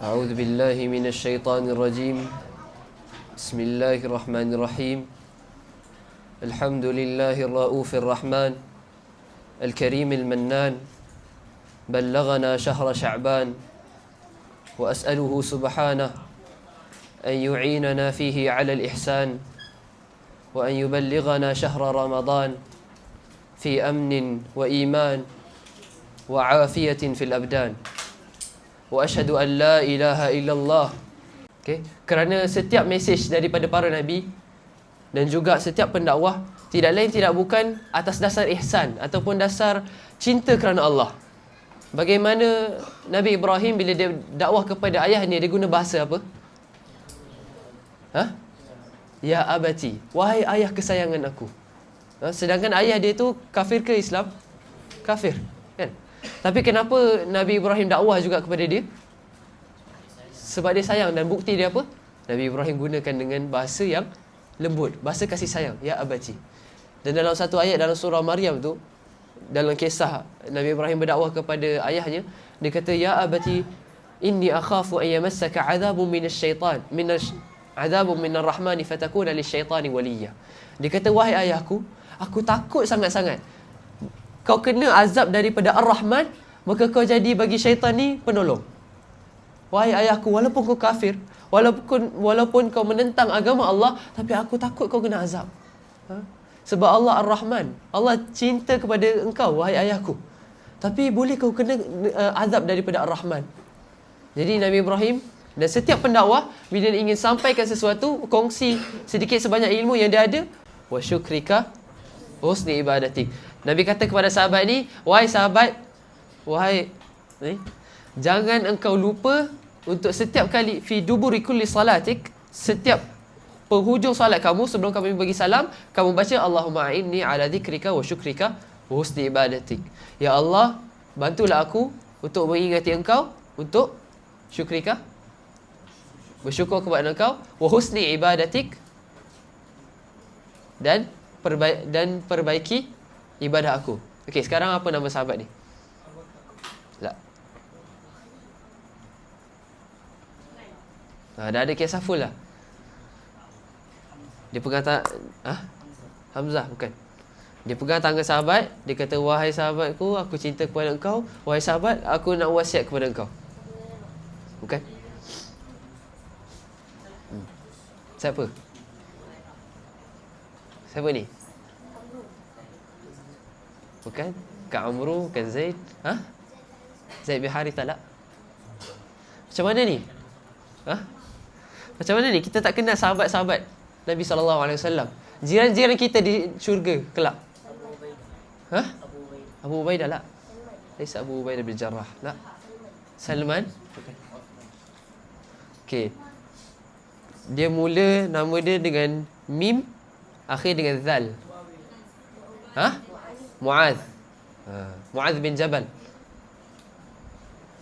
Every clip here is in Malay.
أعوذ بالله من الشيطان الرجيم. بسم الله الرحمن الرحيم. الحمد لله الرؤوف الرحمن الكريم المنان. بلغنا شهر شعبان وأسأله سبحانه أن يعيننا فيه على الإحسان وأن يبلغنا شهر رمضان في أمن وإيمان وعافية في الأبدان وأشهد أن لا إله إلا الله. Kerana setiap mesej daripada para Nabi dan juga setiap pendakwah tidak lain tidak bukan atas dasar ihsan ataupun dasar cinta kerana Allah. Bagaimana Nabi Ibrahim bila dia dakwah kepada ayahnya, dia guna bahasa apa? Ya abati, wahai ayah kesayangan aku. Sedangkan ayah dia tu kafir ke Islam? Kafir, kan? Tapi kenapa Nabi Ibrahim dakwah juga kepada dia? Sebab dia sayang, dan bukti dia apa? Nabi Ibrahim gunakan dengan bahasa yang lembut, bahasa kasih sayang, ya abati. Dan dalam satu ayat dalam surah Maryam tu, dalam kisah Nabi Ibrahim berdakwah kepada ayahnya, dia kata, ya abati inni akhafu an yamassaka adhabun minasyaitan adhabun minar rahmani fatakuna lisyaitani waliya. Dia kata, wahai ayahku, aku takut sangat-sangat kau kena azab daripada Ar-Rahman, maka kau jadi bagi syaitan ni penolong. Wahai ayahku, walaupun kau kafir, walaupun kau menentang agama Allah, tapi aku takut kau kena azab. Sebab Allah Ar-Rahman, Allah cinta kepada engkau, wahai ayahku. Tapi boleh kau kena azab daripada Ar-Rahman. Jadi Nabi Ibrahim dan setiap pendakwah bila ingin sampaikan sesuatu, kongsi sedikit sebanyak ilmu yang dia ada. Wa syukrika husni ibadatik. Nabi kata kepada sahabat ni, wahai sahabat, jangan engkau lupa untuk setiap kali fi duburi kulli salatik, setiap penghujung salat kamu sebelum kamu bagi salam, kamu baca Allahumma a'inni ala dzikrika wa syukrika wa husni ibadatik. Ya Allah, bantulah aku untuk mengingati engkau, untuk syukrika, bersyukur kepada engkau, wa husni ibadatik, dan perbaiki ibadah aku. Okey, sekarang apa nama sahabat ni? Tak. Dah ada kisah full lah. Dia pegang Hamzah bukan. Dia pegang tangan sahabat, dia kata, wahai sahabatku, aku cinta kepada engkau. Wahai sahabat, aku nak wasiat kepada engkau. Bukan? Siapa? Siapa ni? Bukan? Kak Amru, bukan Zaid. Zaid bin Harithah tak? Macam mana ni? Macam mana ni? Kita tak kenal sahabat-sahabat Nabi SAW. Jiran-jiran kita di syurga kelak. Abu Ubaidah tak? Laisa Abu Ubaidah bin Jarrah. Tak? Salman? Bukan. Okey. Dia mula nama dia dengan mim, akhir dengan zal. Muaz. Muaz bin Jabal.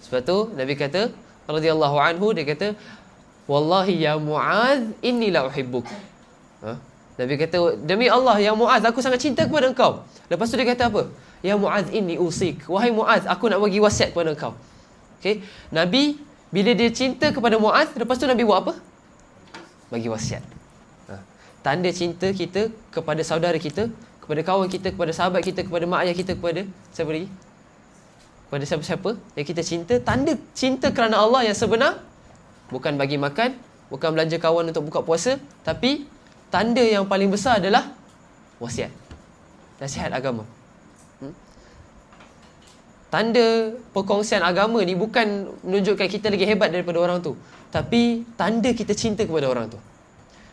Sebab tu Nabi kata radhiyallahu anhu, dia kata, wallahi ya Muaz inni la uhibbuk. Nabi kata, demi Allah ya Muaz, aku sangat cinta kepada engkau. Lepas tu dia kata apa? Ya Muaz inni usik. Wahai Muaz, aku nak bagi wasiat kepada engkau. Okey, Nabi bila dia cinta kepada Muaz, lepas tu Nabi buat apa? Bagi wasiat. Tanda cinta kita kepada saudara kita, kepada kawan kita, kepada sahabat kita, kepada mak ayah kita, kepada siapa lagi? Kepada siapa-siapa yang kita cinta. Tanda cinta kerana Allah yang sebenar bukan bagi makan, bukan belanja kawan untuk buka puasa, tapi tanda yang paling besar adalah wasiat, nasihat agama. Tanda perkongsian agama ni bukan menunjukkan kita lagi hebat daripada orang tu, tapi tanda kita cinta kepada orang tu.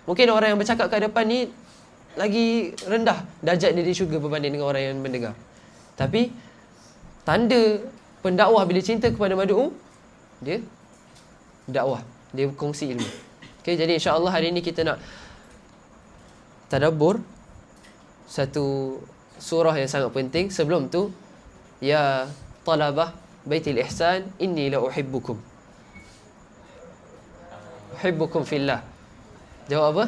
Mungkin orang yang bercakap kat depan ni lagi rendah darjat dia di syurga berbanding dengan orang yang mendengar. Tapi tanda pendakwah bila cinta kepada mad'u, dia dakwah, dia kongsi ilmu. Okey, jadi insya-Allah hari ini kita nak tadabbur satu surah yang sangat penting. Sebelum tu, ya talabah Baitul Ihsan, inni la uhibbukum. Uhibbukum fillah. Jawab apa?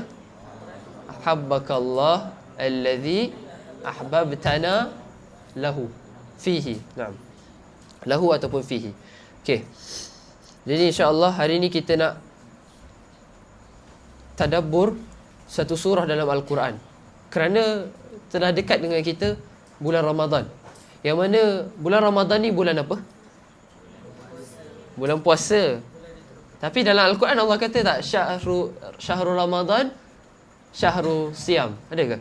Habbakallah alladhi ahbabtana lahu fihi. Naam. Lahu ataupun fihi. Okey. Jadi insya-Allah hari ni kita nak tadabbur satu surah dalam Al-Quran. Kerana telah dekat dengan kita bulan Ramadan. Yang mana bulan Ramadan ni bulan apa? Bulan puasa. Tapi dalam Al-Quran Allah kata tak syahrul Ramadan syahrul siam. Ada ke?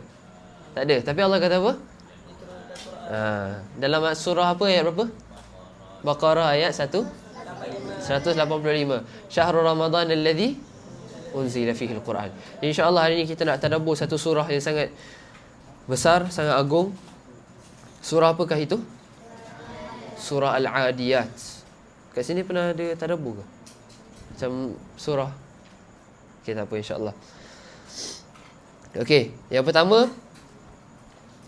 Tak ada. Tapi Allah kata apa? Dalam surah apa, ayat berapa? Baqarah ayat 185. Syahrul Ramadan alladhi unzila fihi al-Quran. InsyaAllah hari ini kita nak tadabbur satu surah yang sangat besar, sangat agung. Surah apakah itu? Surah Al-Adiyat. Kat sini pernah ada tadabbur ke? Macam surah. Okay, tak apa, insyaAllah. Okay, yang pertama.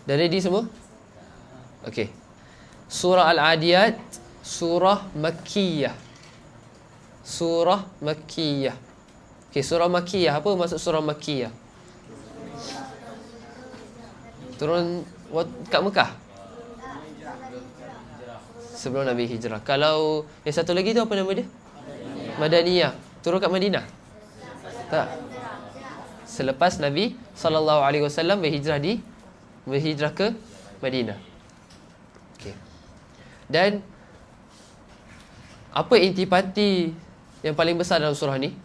Dah ready semua? Okay. Surah Al-Adiyat, surah Makkiyah. Surah Makkiyah. Okay, surah Makkiyah. Apa maksud surah Makkiyah? Turun kat Mekah? Sebelum Nabi hijrah. Kalau yang satu lagi tu apa nama dia? Madaniyah. Turun kat Madinah? Tak. Selepas Nabi SAW berhijrah ke Madinah. Okay. Dan apa intipati yang paling besar dalam surah ni?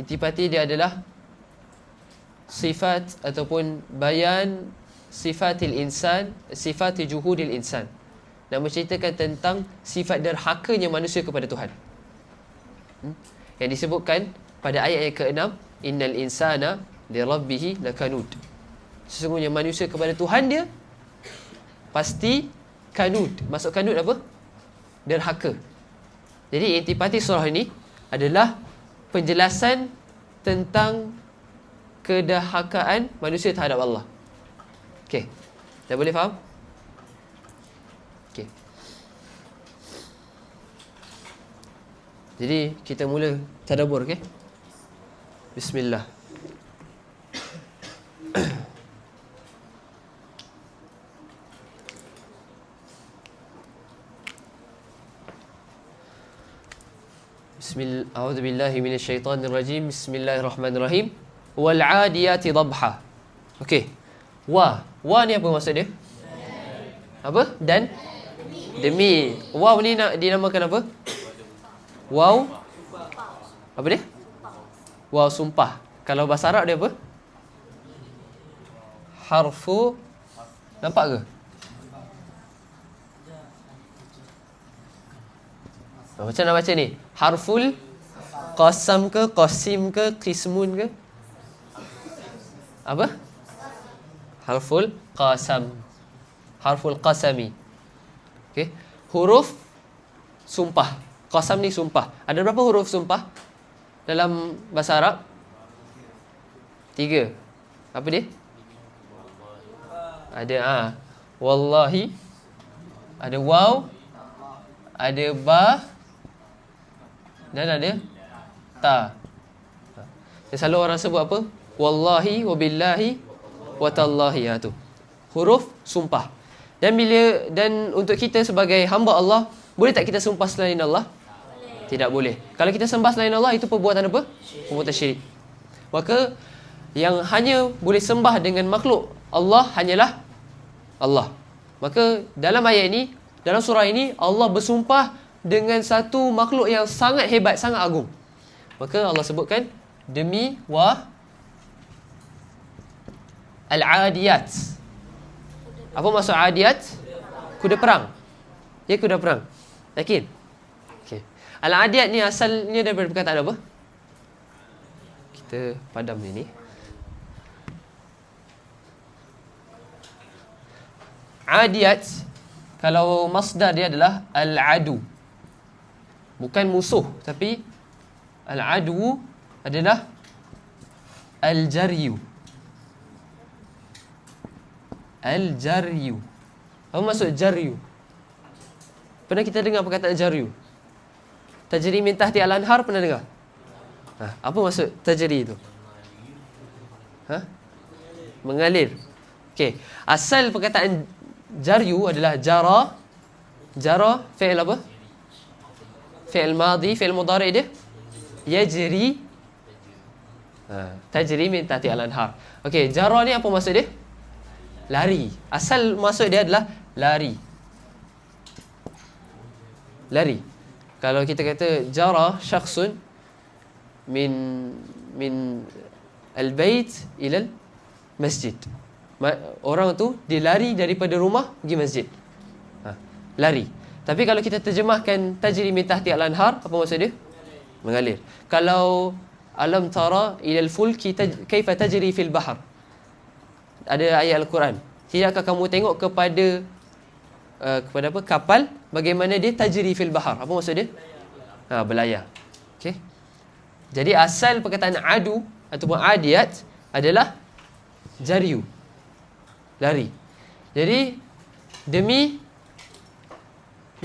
Intipati dia adalah sifat ataupun bayan sifatil insan, sifati juhudil insan. Nak menceritakan tentang sifat derhakanya manusia kepada Tuhan. Yang disebutkan pada ayat yang ke-6, innal insana li rabbih lakanud. Sesungguhnya manusia kepada Tuhan dia pasti kanud. Maksud kanud apa? Derhaka. Jadi intipati surah ini adalah penjelasan tentang kederhakaan manusia terhadap Allah. Okey. Dah boleh faham? Okey. Jadi kita mula tadabbur, okey? Bismillah. A'udzu billahi minasyaitonir rajim. Bismillahirrahmanirrahim. Wal 'adiyati dhabha. Okey. Wa ni apa maksud dia? Apa? Dan demi. Waw ni nak dinamakan apa? Waw apa dia? Waw sumpah. Kalau bahasa Arab dia apa? Harfu. Nampak ke? Macam nak baca ni? Harful qasam ke, qasim ke, qismun ke? Apa? Harful qasam. Harful qasami. Okey. Huruf sumpah. Qasam ni sumpah. Ada berapa huruf sumpah dalam bahasa Arab? 3. Apa dia? Ada wallahi. Ada waw. Ada ba. Dan ada ta. Dan selalu orang sebut apa? Wallahi, wabillahi, watallahi. Tu huruf sumpah. Dan untuk kita sebagai hamba Allah, boleh tak kita sumpah selain Allah? Tidak boleh. Kalau kita sembah selain Allah, itu perbuatan apa? Perbuatan syirik. Maka yang hanya boleh sembah dengan makhluk Allah hanyalah Allah. Maka dalam ayat ini, dalam surah ini, Allah bersumpah dengan satu makhluk yang sangat hebat, sangat agung. Maka Allah sebutkan demi wa al-adiyat. Apa maksud adiyat? Kuda perang. Ya, kuda perang. Yakin? Okey. Al-adiyat ni asalnya daripada perkataan apa? Kita padam ni. Adiyat, kalau masdar dia adalah al-adu. Bukan musuh, tapi al-adu adalah al-jaryu. Al-jaryu. Apa maksud jaryu? Pernah kita dengar perkataan jaryu? Tajri min tahti al-anhar, pernah dengar? Apa maksud tajri itu? Mengalir. Okey. Asal perkataan jaryu adalah jara. Jara fi'il apa? fi'il madhi, fi'il mudhari' dia yajri. Tajri min tahti al-anhar. Okey, jara ni apa maksud dia? Lari. Asal maksud dia adalah lari. Lari. Kalau kita kata jara syakhsun min al-bait ila al-masjid. Orang tu dia lari daripada rumah pergi masjid. Lari. Tapi kalau kita terjemahkan tajri min tahti al-anhar, apa maksud dia? Mengalir. Kalau alam tara ila al-fulki kaifa tajri fil bahr. Ada ayat Al-Quran. Tidakkah kamu tengok kepada apa? Kapal, bagaimana dia tajri fil bahr. Apa maksud dia? Berlayar. Okey. Jadi asal perkataan adu ataupun adiyat adalah jariu. Lari. Jadi demi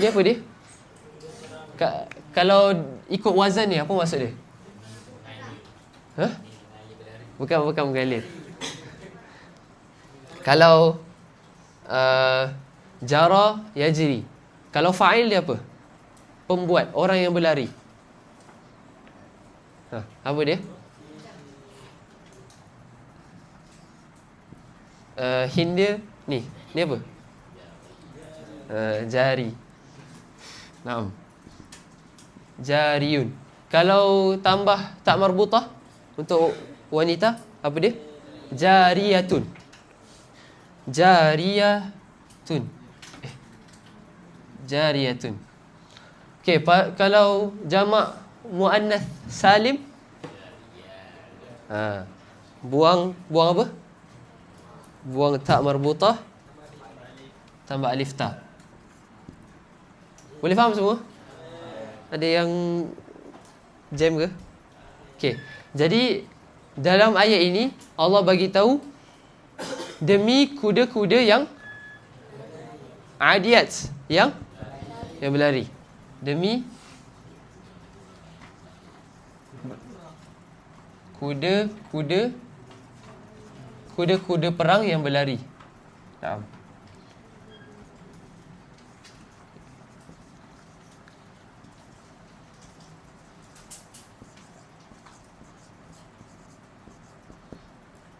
ni apa dia? Kalau ikut wazan ni apa maksud dia? Bukan mengalir. Kalau jara yajri. Kalau fa'il dia apa? Pembuat, orang yang berlari. Apa dia? Hindia ni apa? Jari. Naam. Jariyun. Kalau tambah tak marbutah untuk wanita, apa dia? Jariyatun. Jariyatun. Jariyatun. Okey, kalau jamak muannas salim, buang apa? Buang tak marbutah, tambah alif ta. Boleh faham semua? Ada yang jam ke? Okey. Jadi dalam ayat ini Allah bagi tahu demi kuda-kuda yang adiyat, yang berlari. Demi kuda-kuda perang yang berlari. Naam.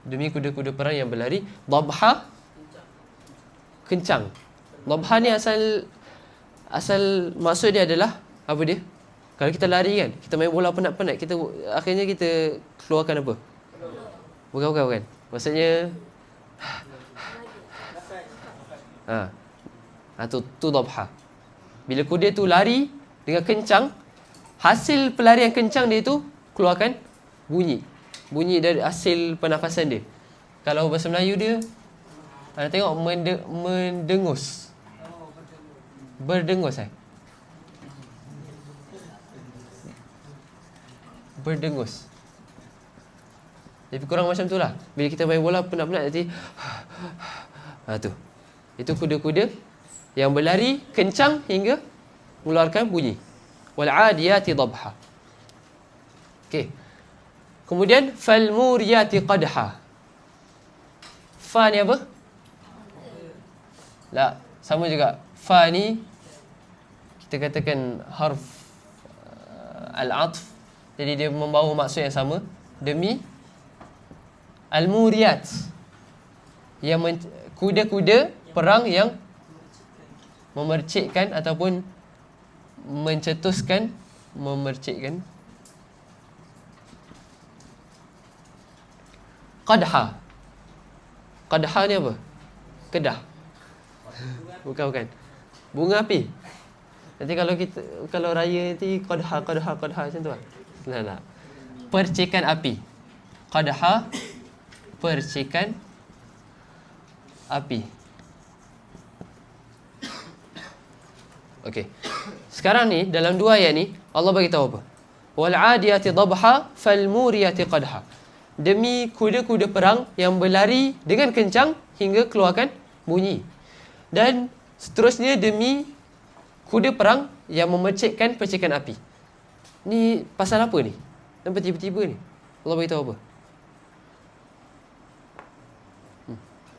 Demi kuda-kuda perang yang berlari. Dhabha, kencang. Dhabha ni asal maksud dia adalah apa dia? Kalau kita lari kan, kita main bola penat-penat, akhirnya kita keluarkan apa? Bukan. Maksudnya tu dhabha. Bila kuda tu lari dengan kencang, hasil pelarian kencang dia tu keluarkan bunyi dari hasil pernafasan dia. Kalau bahasa Melayu dia, anda tengok mendengus. Berdengus berdengus. Lebih kurang macam tu lah. Bila kita main bola penat-penat nanti tu. Itu kuda-kuda yang berlari kencang hingga mengeluarkan bunyi. Wal 'adiyati dhabha. Okey. Kemudian fal muriyati qadha. Fa ni apa? La, sama juga. Fa ni kita katakan harf al-'atf. Jadi dia membawa maksud yang sama. Demi al-muriyat, yang kuda-kuda perang yang memercikkan ataupun mencetuskan, memercikkan. Qadha. Qadha ni apa? Kedah. Bukan. Bunga api. Nanti kalau raya nanti qadha macam tu lah. Nah. Percikan api. Qadha, percikan api. Okey. Sekarang ni dalam dua ayat ni Allah bagi tahu apa? Wal 'adiyati dhabha fal muriyati qadha. Demi kuda-kuda perang yang berlari dengan kencang hingga keluarkan bunyi. Dan seterusnya demi kuda perang yang memercikkan percikan api. Ni pasal apa ni? Sampai tiba-tiba ni Allah beritahu apa?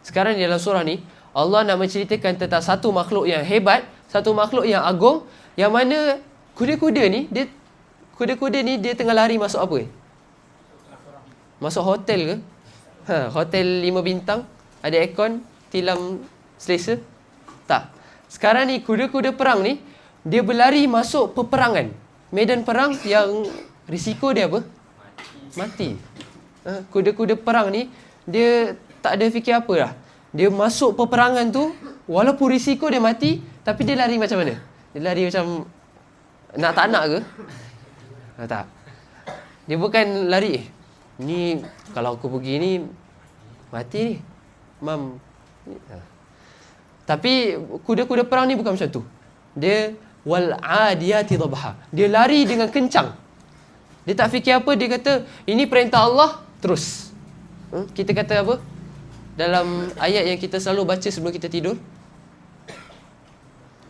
Sekarang di dalam surah ni Allah nak menceritakan tentang satu makhluk yang hebat, satu makhluk yang agung, yang mana Kuda-kuda ni dia tengah lari masuk apa? Masuk hotel ke? Hotel 5 bintang, ada aircon, tilam selesa? Tak. Sekarang ni kuda-kuda perang ni dia berlari masuk peperangan. Medan perang yang risiko dia apa? Mati. Kuda-kuda perang ni dia tak ada fikir apa dah. Dia masuk peperangan tu, walaupun risiko dia mati, tapi dia lari macam mana? Dia lari macam nak tak nak ke? Tak. Dia bukan lari, ni kalau aku pergi ni mati ni, mam. Tapi kuda-kuda perang ni bukan macam tu. Dia wal adiyati dhabha. Dia lari dengan kencang. Dia tak fikir apa, dia kata ini perintah Allah, terus. Kita kata apa? Dalam ayat yang kita selalu baca sebelum kita tidur.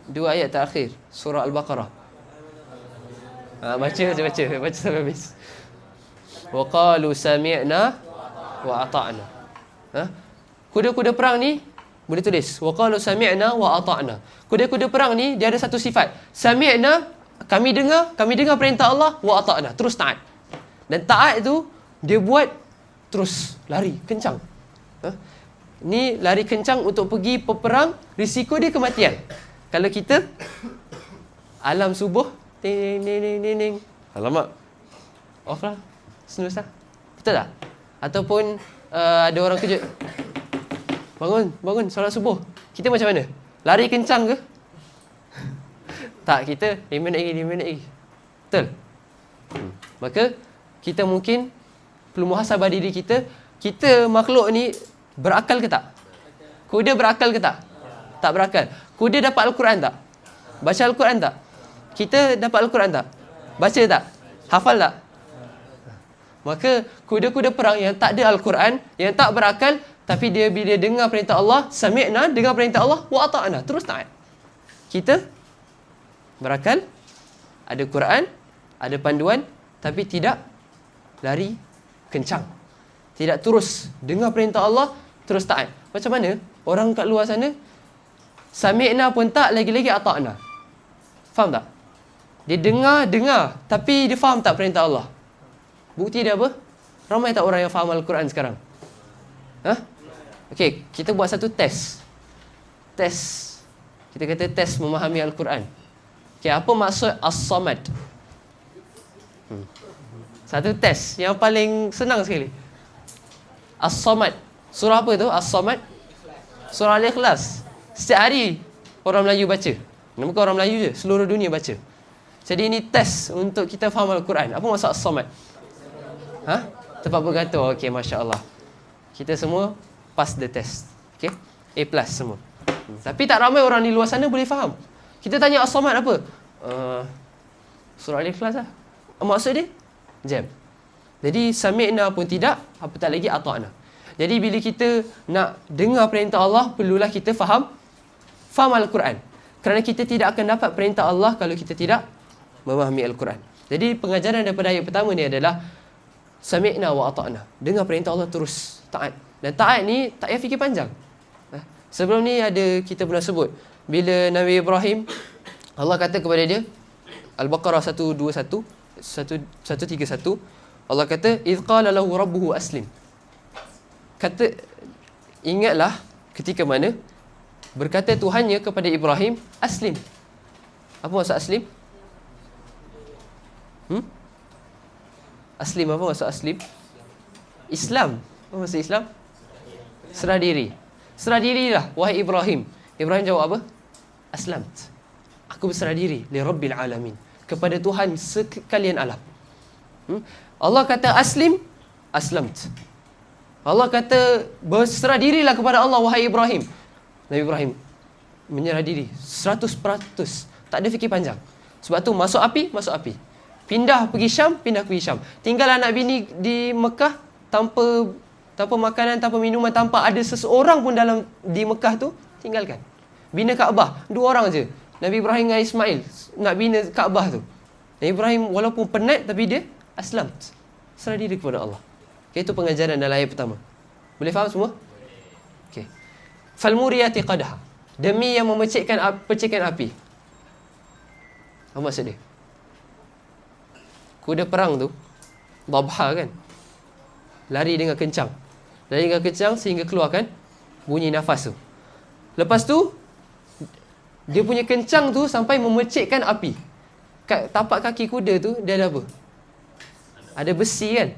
2 ayat terakhir surah Al-Baqarah. Baca sampai habis. Wa qalu sami'na wa ata'na. Kuda-kuda perang ni boleh tulis wa qalu sami'na wa ata'na. Kuda-kuda perang ni dia ada satu sifat. Sami'na, kami dengar perintah Allah, wa ata'na, terus taat. Dan taat tu dia buat terus lari kencang. Ni lari kencang untuk pergi peperang, risiko dia kematian. Kalau kita alam subuh ting ting ting ting, alamak, off lah, snooze lah, betul tak? Ataupun ada orang kejut, bangun solat subuh, kita macam mana? Lari kencang ke? Tak, kita 5 minit lagi, betul? Maka kita mungkin perlu muhasabah diri kita. Kita makhluk ni berakal ke tak? Kuda berakal ke tak? Tak berakal. Kuda dapat Al-Quran tak? Baca Al-Quran tak? Kita dapat Al-Quran tak? Baca tak? Hafal tak? Maka kuda-kuda perang yang tak ada Al-Quran, yang tak berakal, tapi dia bila dengar perintah Allah, sami'na, dengar perintah Allah, wa ata'na, terus taat. Kita berakal, ada Quran, ada panduan, tapi tidak lari kencang. Tidak terus dengar perintah Allah, terus taat. Macam mana orang kat luar sana sami'na pun tak, lagi-lagi ata'na. Faham tak? Dia dengar, tapi dia faham tak perintah Allah? Bukti dia apa? Ramai tak orang yang faham Al-Quran sekarang? Okey, kita buat satu test. Kita kata test memahami Al-Quran. Okey, apa maksud As-Samad? Satu test yang paling senang sekali. As-Samad. Surah apa tu? As-Samad? Surah Al-Ikhlas. Setiap hari orang Melayu baca. Bukan orang Melayu je, seluruh dunia baca. Jadi ini test untuk kita faham Al-Quran. Apa maksud As-Samad? Tepat berkata. Okey, Masya Allah. Kita semua pass the test. Okey? A+ semua. Tapi tak ramai orang di luar sana boleh faham. Kita tanya As-Samad apa? Surah Al-Ikhlas lah. Maksud dia? Jam. Jadi sami'na pun tidak, apatah lagi ata'na. Jadi bila kita nak dengar perintah Allah, perlulah kita faham Al-Quran. Kerana kita tidak akan dapat perintah Allah kalau kita tidak memahami Al-Quran. Jadi pengajaran daripada ayat pertama ni adalah sami'na wa ata'na. Dengar perintah Allah, terus taat. Dan taat ni tak payah fikir panjang. Sebelum ni kita pernah sebut, bila Nabi Ibrahim, Allah kata kepada dia, Al-Baqarah 131, Allah kata, "Idh qala lahu rabbuhu aslim." Kata, ingatlah ketika mana berkata Tuhannya kepada Ibrahim, aslim. Apa maksud aslim? Aslim, apa maksud aslim? Islam. Apa maksud Islam? Serah diri. Serah dirilah, wahai Ibrahim. Ibrahim jawab apa? Aslamt. Aku berserah diri li Rabbil Alamin, kepada Tuhan sekalian alam. Allah kata aslim, aslamt. Allah kata berserah dirilah kepada Allah, wahai Ibrahim. Nabi Ibrahim menyerah diri 100%. Tak ada fikir panjang. Sebab tu masuk api, masuk api. Pindah pergi Syam, pindah pergi Syam. Tinggal anak bini di Mekah tanpa makanan, tanpa minuman, tanpa ada seseorang pun di Mekah tu, tinggalkan. Bina Kaabah, 2 orang je. Nabi Ibrahim dengan Ismail nak bina Kaabah tu. Nabi Ibrahim walaupun penat, tapi dia aslam, serah diri kepada Allah. Okay, itu pengajaran dalam ayat pertama. Boleh faham semua? Okay. Falmuriyati qadha. Demi yang memecikkan api. Apa maksud dia? kuda perang tu, dhabha kan, lari dengan kencang. Lari dengan kencang sehingga keluarkan bunyi nafas tu. Lepas tu, dia punya kencang tu sampai memecikkan api. Kat tapak kaki kuda tu, dia ada apa? Ada besi kan.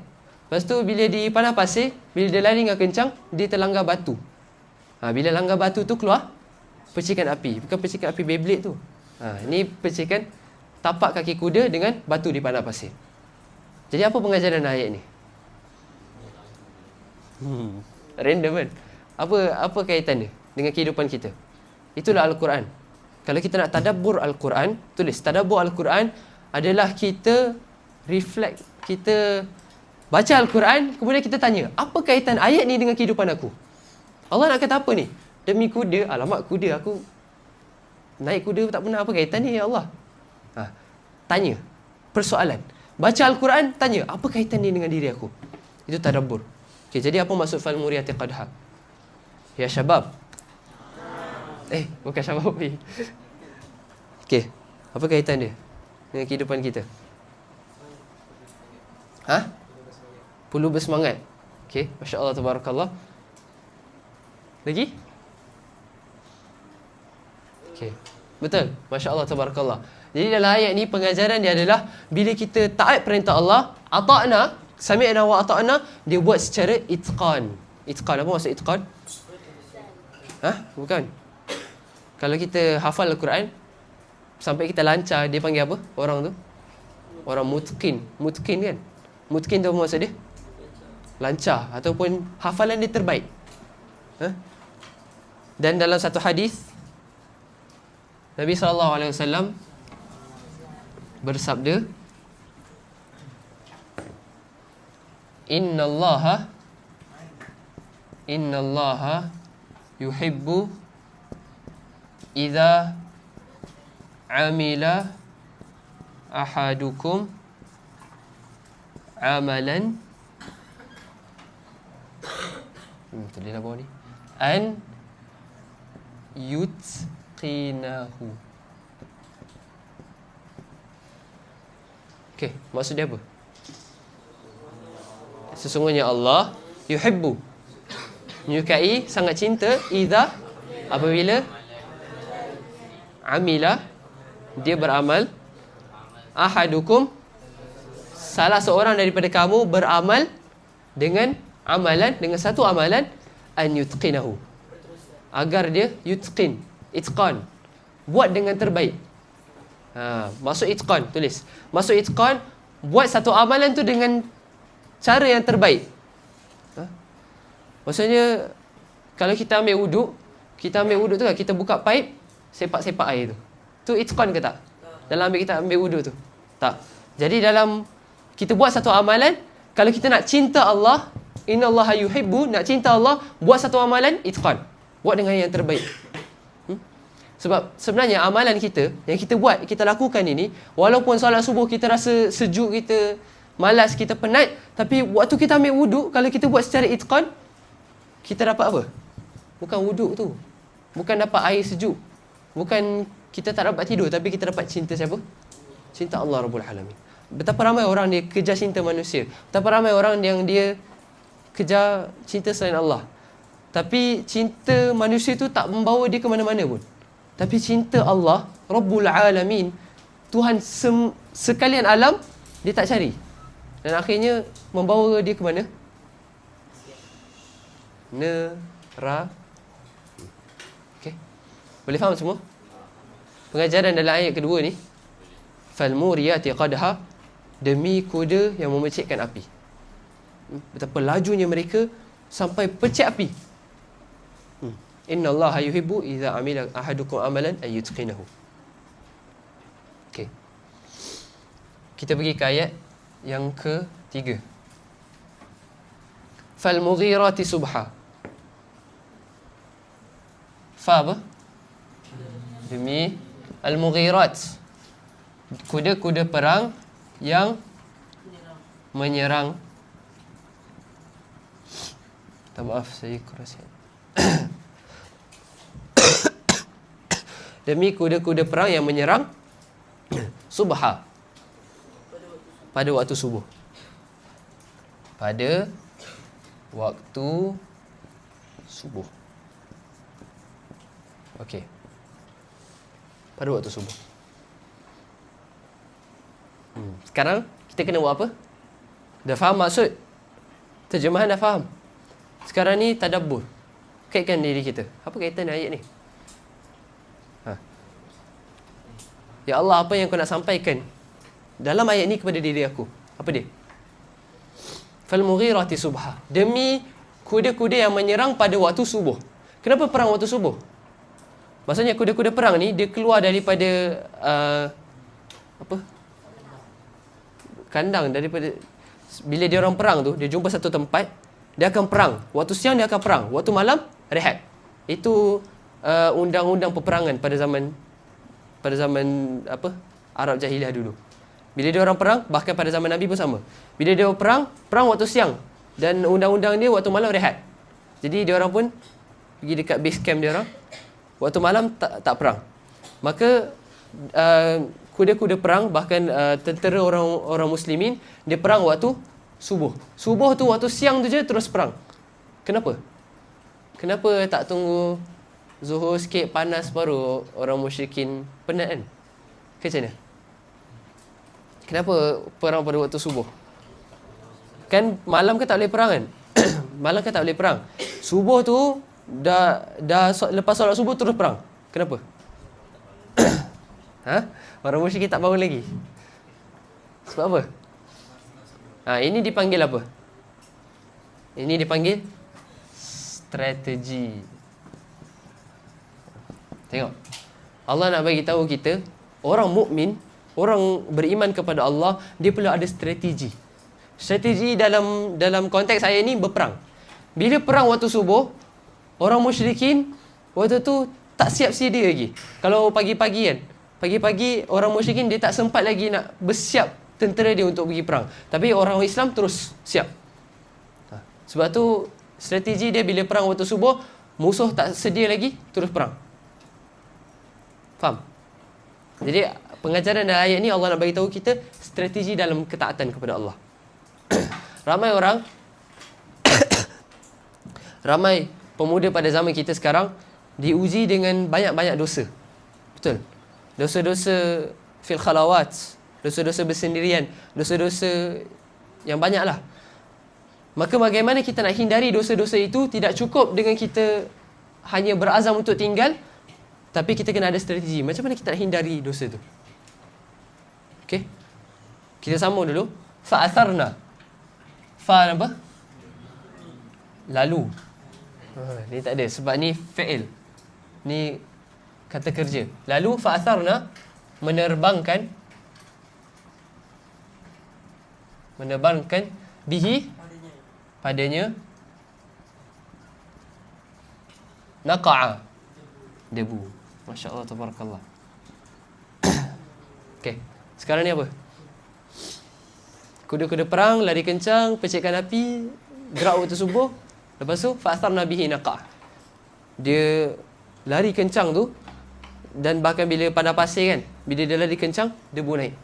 Lepas tu, bila di panah pasir, bila dia lari dengan kencang, dia terlanggar batu. Bila langgar batu tu keluar percikan api. Bukan percikan api Beyblade tu. Ini percikan tapak kaki kuda dengan batu di panah pasir. Jadi apa pengajaran ayat ni? Random kan? Apa kaitan dia dengan kehidupan kita? Itulah Al-Quran. Kalau kita nak tadabbur Al-Quran, tulis tadabbur Al-Quran adalah kita reflect, kita baca Al-Quran, kemudian kita tanya, apa kaitan ayat ni dengan kehidupan aku? Allah nak kata apa ni? Demi kuda, alamak kuda, aku naik kuda tak pernah, apa kaitan ni ya Allah? Tanya, persoalan. Baca Al-Quran, tanya, apa kaitan ni dengan diri aku? Itu tadabbur. Okay, jadi apa maksud fal muriyati qadha? Ya syabab. Bukan syabab ni. Okay, apa kaitan dia dengan kehidupan kita? Perlu bersemangat. Okay, Masya Allah, Tabarakallah. Lagi? Okay, betul. Masya Allah, Tabarakallah. Jadi dalam ayat ni pengajaran dia adalah bila kita taat perintah Allah, ata'na, sami'na wa ata'na, dia buat secara itqan. Itqan, apa maksud itqan? Bukan. Kalau kita hafal Al-Quran sampai kita lancar, dia panggil apa orang tu? Orang mutqin. Mutqin kan? Mutqin tu apa maksud dia? Lancar ataupun hafalan dia terbaik. Dan dalam satu hadis Nabi SAW bersabda, Innallaha yuhibbu idza amila ahadukum amalan tulis bawah ni, an yutqinahu. Okey, maksud dia apa? Sesungguhnya Allah yuhibbu, menyukai, sangat cinta, idza, apabila amila, dia beramal, ahadukum, salah seorang daripada kamu beramal dengan amalan, dengan satu amalan, an yutqinahu, agar dia yutqin, itqan, buat dengan terbaik. Maksud itqan, tulis. Maksud itqan, buat satu amalan tu dengan cara yang terbaik. Maksudnya, kalau kita ambil wuduk tu kan, kita buka paip, sepak-sepak air tu. Tu itqan ke tak? Dalam kita ambil wuduk tu. Tak. Jadi dalam kita buat satu amalan, kalau kita nak cinta Allah, innallaha yuhibbu, nak cinta Allah, buat satu amalan, itqan. Buat dengan yang terbaik. Sebab sebenarnya amalan kita, yang kita buat, kita lakukan ini, walaupun solat subuh kita rasa sejuk, kita malas, kita penat, tapi waktu kita ambil wuduk, kalau kita buat secara itqan, kita dapat apa? Bukan wuduk tu. Bukan dapat air sejuk. Bukan kita tak dapat tidur, tapi kita dapat cinta siapa? Cinta Allah Rabbul Alamin. Betapa ramai orang dia kejar cinta manusia. Betapa ramai orang yang dia kejar cinta selain Allah. Tapi cinta manusia tu tak membawa dia ke mana-mana pun. Tapi cinta Allah, Rabbul Alamin, Tuhan sekalian alam, dia tak cari. Dan akhirnya membawa dia ke mana? Neraka. Okay. Boleh faham semua? Pengajaran dalam ayat kedua ni, falmuriyati qadha, demi kuda yang memecikkan api. Betapa lajunya mereka sampai pecik api. Innallaha yuhibbu idza amila ahadukum amalan ay yutqinahu. Okey. Kita pergi ke ayat yang ketiga. Fal mughirati subha. Fa apa? Demi al-mughirat. Kuda-kuda perang yang menyerang. Maaf, saya kurang. Demi kuda-kuda perang yang menyerang subha, pada waktu subuh. Pada waktu subuh. Okey. Pada waktu subuh. Sekarang kita kena buat apa? Dah faham maksud? Terjemahan dah faham. Sekarang ni tadabbur. Kaitkan diri kita. Apa kaitan ayat ni? Ya Allah, apa yang kau nak sampaikan dalam ayat ni kepada diri aku? Apa dia? Fal-mughirati subha. Demi kuda-kuda yang menyerang pada waktu subuh. Kenapa perang waktu subuh? Maksudnya kuda-kuda perang ni dia keluar daripada kandang, daripada bila dia orang perang tu, dia jumpa satu tempat, dia akan perang. Waktu siang dia akan perang, waktu malam rehat. Itu undang-undang peperangan pada zaman Arab Jahiliah dulu. Bila dia orang perang, bahkan pada zaman Nabi pun sama. Bila dia perang waktu siang, dan undang-undang dia waktu malam rehat. Jadi dia orang pun pergi dekat base camp dia orang. Waktu malam tak perang. Maka kuda-kuda perang, bahkan tentera orang muslimin, dia perang waktu subuh. Subuh tu waktu siang tu je terus perang. Kenapa? Kenapa tak tunggu zuhur sikit panas baru orang musyrikin penat kan? Macam mana? Kenapa perang pada waktu subuh? Kan malam kan tak boleh perang kan? Malam kan tak boleh perang. Subuh tu dah lepas solat subuh terus perang. Kenapa? Orang musyrikin tak bangun lagi. Sebab apa? Ini dipanggil apa? Ini dipanggil strategi. Tengok. Allah nak bagi tahu kita, orang mukmin, orang beriman kepada Allah, dia perlu ada strategi. Strategi dalam konteks ayat ni berperang. Bila perang waktu subuh, orang musyrikin waktu tu tak siap sedia lagi. Kalau pagi-pagi kan, pagi-pagi orang musyrikin dia tak sempat lagi nak bersiap tentera dia untuk pergi perang. Tapi orang Islam terus siap. Sebab tu strategi dia bila perang waktu subuh, musuh tak sedia lagi, terus perang. Faham? Jadi pengajaran dalam ayat ni Allah nak bagi tahu kita strategi dalam ketaatan kepada Allah. Ramai orang ramai pemuda pada zaman kita sekarang diuji dengan banyak-banyak dosa. Betul? Dosa-dosa fil khalawat, dosa-dosa bersendirian, dosa-dosa yang banyaklah. Maka bagaimana kita nak hindari dosa-dosa itu? Tidak cukup dengan kita hanya berazam untuk tinggal, tapi kita kena ada strategi. Macam mana kita nak hindari dosa tu? Okey. Kita sambung dulu. Fa'atharna. Fa apa? Lalu. Ni tak ada sebab ni fi'il. Ni kata kerja. Lalu fa'atharna, menerbangkan bihi, padanya, naqa'a, debu. Masya Allah, tabarakallah. Okey, sekarang ni apa? Kuda-kuda perang, lari kencang, percikkan api, gerak waktu subuh. Lepas tu fa'atharna bihi naqa'a. Dia lari kencang tu, dan bahkan bila padang pasir kan, bila dia lari kencang, debu naik.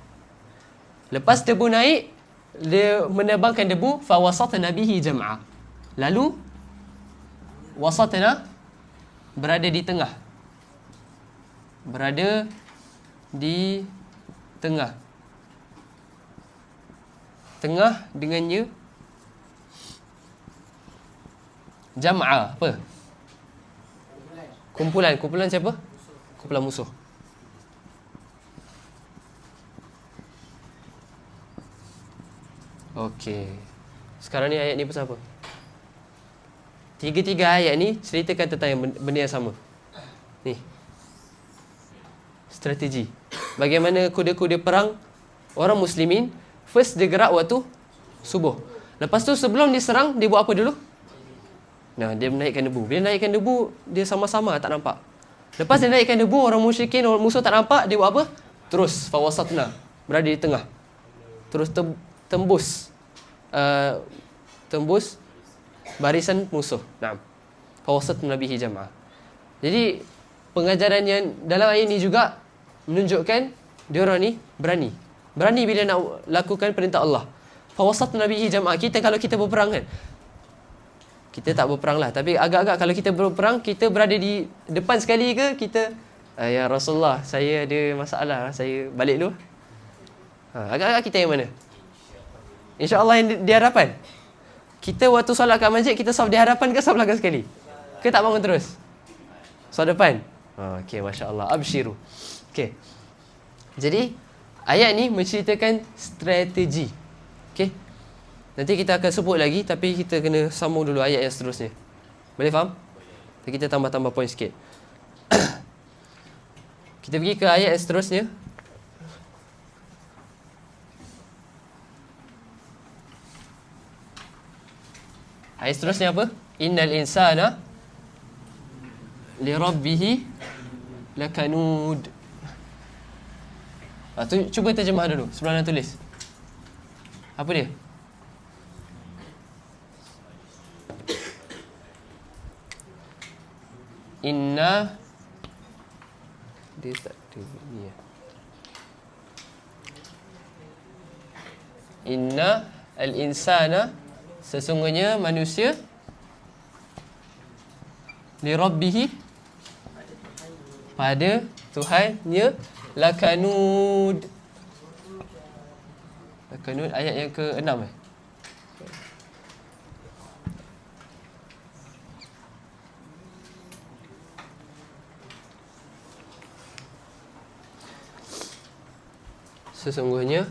Lepas debu naik, dia menerbangkan debu, fa wasatna bihi jam'a. Lalu wasatna, berada di tengah. Berada di tengah. Tengah dengannya jam'a apa? Kumpulan. Kumpulan siapa? Kumpulan musuh. Okey. Sekarang ni ayat ni pasal apa? Tiga-tiga ayat ni ceritakan tentang yang benda yang sama. Ni. Strategi. Bagaimana kuda-kuda perang orang muslimin, first dia gerak waktu subuh. Lepas tu sebelum dia serang, dia buat apa dulu? Nah, dia menaikkan debu. Bila naikkan debu, dia sama-sama tak nampak. Lepas dia naikkan debu, orang musyrikin, orang musuh tak nampak, dia buat apa? Terus fawasatna, berada di tengah. Terus tembus barisan musuh. Naam. Fawasatna bihi jam'a. Jadi pengajaran yang dalam ayat ni juga menunjukkan dia orang ni berani. Berani bila nak lakukan perintah Allah. Fawasatna bihi jam'a. Kita kalau kita berperang kan, kita tak berperang lah, tapi agak-agak kalau kita berperang, kita berada di depan sekali ke, kita ya Rasulullah, saya ada masalah, saya balik dulu. Agak-agak kita yang mana? InsyaAllah yang di hadapan. Kita waktu solat kat masjid, kita saf di hadapan ke saf belakang sekali? Ke tak bangun terus? Saf depan? Okey, Masya Allah. Abshiru. Okey. Jadi, ayat ni menceritakan strategi. Okey. Nanti kita akan sebut lagi, tapi kita kena sambung dulu ayat yang seterusnya. Boleh faham? Jadi kita tambah-tambah poin sikit. Kita pergi ke ayat yang seterusnya. Ayat seterusnya apa? Innal insana li rabbihi lakanud. Cuba terjemah dulu sebelum nak tulis. Apa dia? Inna, dia tak ada ni ya. Inna al-insana, sesungguhnya manusia, li rabbihi, pada Tuhannya, lakanud. Lakanud ayat yang ke-6 Sesungguhnya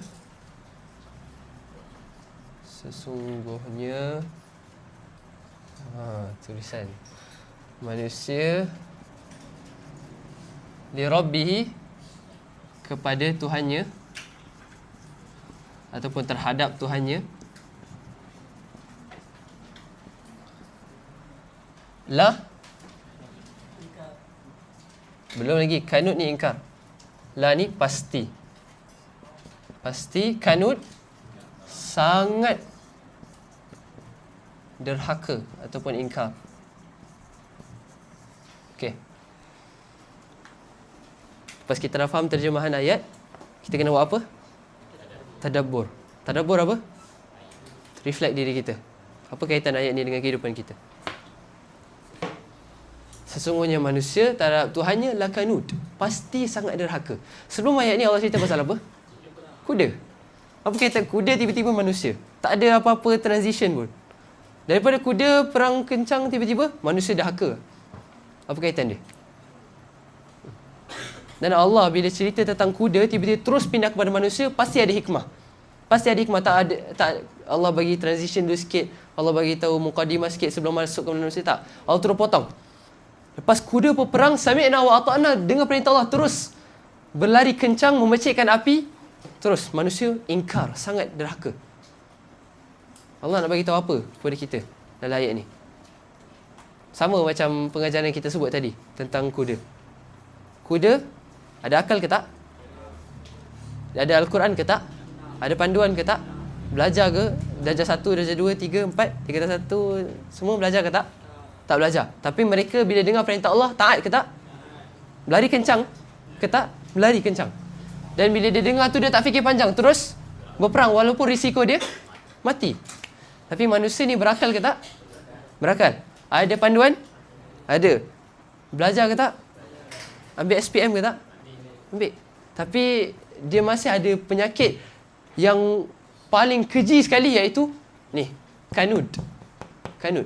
tulisan manusia li rabbihi, kepada Tuhannya ataupun terhadap Tuhannya, la, belum lagi, kanud ni ingkar, la ni pasti, kanud sangat derhaka ataupun ingkar. Okey. Lepas kita dah faham terjemahan ayat, kita kena buat apa? Tadabbur. Tadabbur apa? Reflect diri kita. Apa kaitan ayat ni dengan kehidupan kita? Sesungguhnya manusia terhadap Tuhannya lakanud, pasti sangat derhaka. Sebelum ayat ni Allah cerita pasal apa? Kuda. Apa kaitan kuda tiba-tiba manusia? Tak ada apa-apa transition pun. Daripada kuda perang kencang, tiba-tiba manusia derhaka. Apa kaitan dia? Dan Allah bila cerita tentang kuda, tiba-tiba terus pindah kepada manusia, pasti ada hikmah. Pasti ada hikmah. Tak Allah bagi transition dulu sikit, Allah bagi tahu mukadimah sikit sebelum masuk ke manusia, tak. Allah terus potong. Lepas kuda berperang, sami'na wa ata'na, dengar perintah Allah, terus berlari kencang, memercikkan api, terus manusia ingkar, sangat derhaka. Allah nak bagi tahu apa kepada kita dalam ayat ni? Sama macam pengajaran yang kita sebut tadi tentang kuda. Kuda ada akal ke tak? Ada Al-Quran ke tak? Ada panduan ke tak? Belajar ke? Darjah 1, darjah 2, 3, 4, 3 darjah 1, semua belajar ke tak? Tak belajar. Tapi mereka bila dengar perintah Allah, taat ke tak? Berlari kencang ke tak? Berlari kencang. Dan bila dia dengar tu, dia tak fikir panjang, terus berperang walaupun risiko dia mati. Tapi manusia ni berakal ke tak? Berakal. Ada panduan? Ada. Belajar ke tak? Ambil SPM ke tak? Ambil. Tapi dia masih ada penyakit yang paling keji sekali, iaitu ni, kanud. Kanud.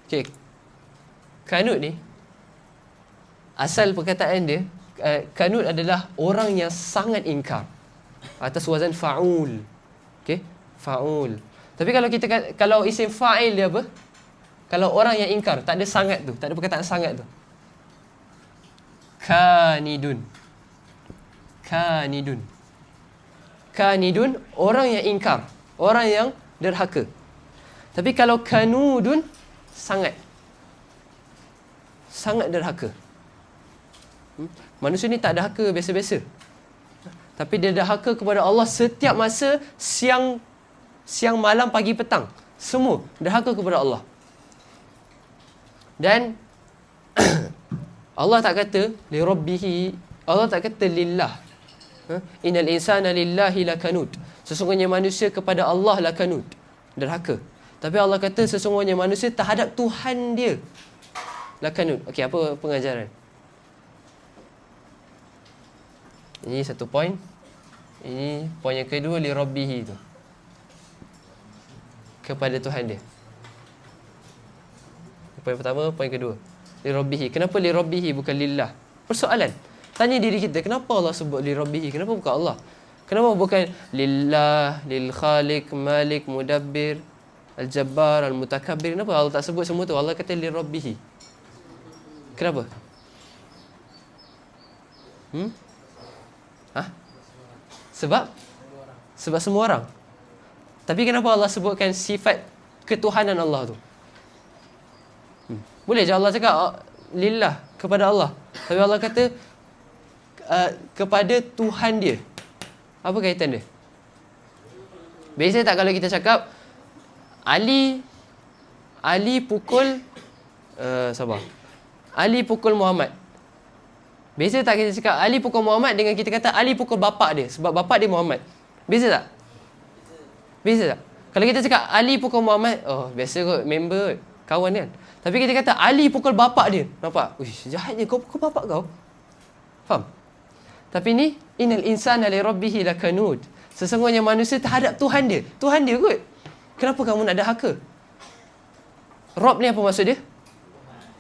Okey. Kanud ni, asal perkataan dia, kanud adalah orang yang sangat ingkar. Atas wazan fa'ul. Okey, fa'ul. Tapi kalau isim fa'il dia apa? Kalau orang yang ingkar, tak ada sangat tu, tak ada perkataan sangat tu. Kanidun. Kanidun. Kanidun, orang yang ingkar, orang yang derhaka. Tapi kalau kanudun, sangat derhaka. Manusia ni tak derhaka biasa-biasa, tapi dia derhaka kepada Allah setiap masa, siang, malam, pagi, petang, semua derhaka kepada Allah. Dan Allah tak kata li rabbihi, Allah tak kata lillah. Innal insana lillahi lakanud. Sesungguhnya manusia kepada Allah lakanud, derhaka. Tapi Allah kata sesungguhnya manusia terhadap Tuhan dia lakanud. Okey, apa pengajaran? Ini satu poin. Ini poin yang kedua, li rabbihi tu, kepada Tuhan dia. Poin pertama, poin kedua, li rabbihi. Kenapa li rabbihi bukan lillah? Persoalan. Tanya diri kita, kenapa Allah sebut li rabbihi? Kenapa bukan Allah? Kenapa bukan lillah, lil khaliq, malik, mudabbir, al-jabbar, al-mutakabbir? Kenapa Allah tak sebut semua tu? Allah kata li rabbihi. Kenapa? Sebab semua orang. Tapi kenapa Allah sebutkan sifat ketuhanan Allah tu? Boleh je Allah cakap lillah, kepada Allah. Tapi Allah kata kepada Tuhan dia. Apa kaitan dia? Biasa tak kalau kita cakap Ali pukul sabar. Ali pukul Muhammad. Biasa tak kita cakap Ali pukul Muhammad dengan kita kata Ali pukul bapak dia sebab bapak dia Muhammad. Biasa tak? Biasa tak? Kalau kita cakap Ali pukul Muhammad, oh biasa kot, member, kawan kan. Tapi kita kata Ali pukul bapak dia. Nampak? Uish, jahatnya kau pukul bapak kau. Faham? Tapi ni innal insana li rabbihi lakanud. Sesungguhnya manusia terhadap Tuhan dia. Tuhan dia kot. Kenapa kamu nak derhaka? Rabb ni apa maksud dia?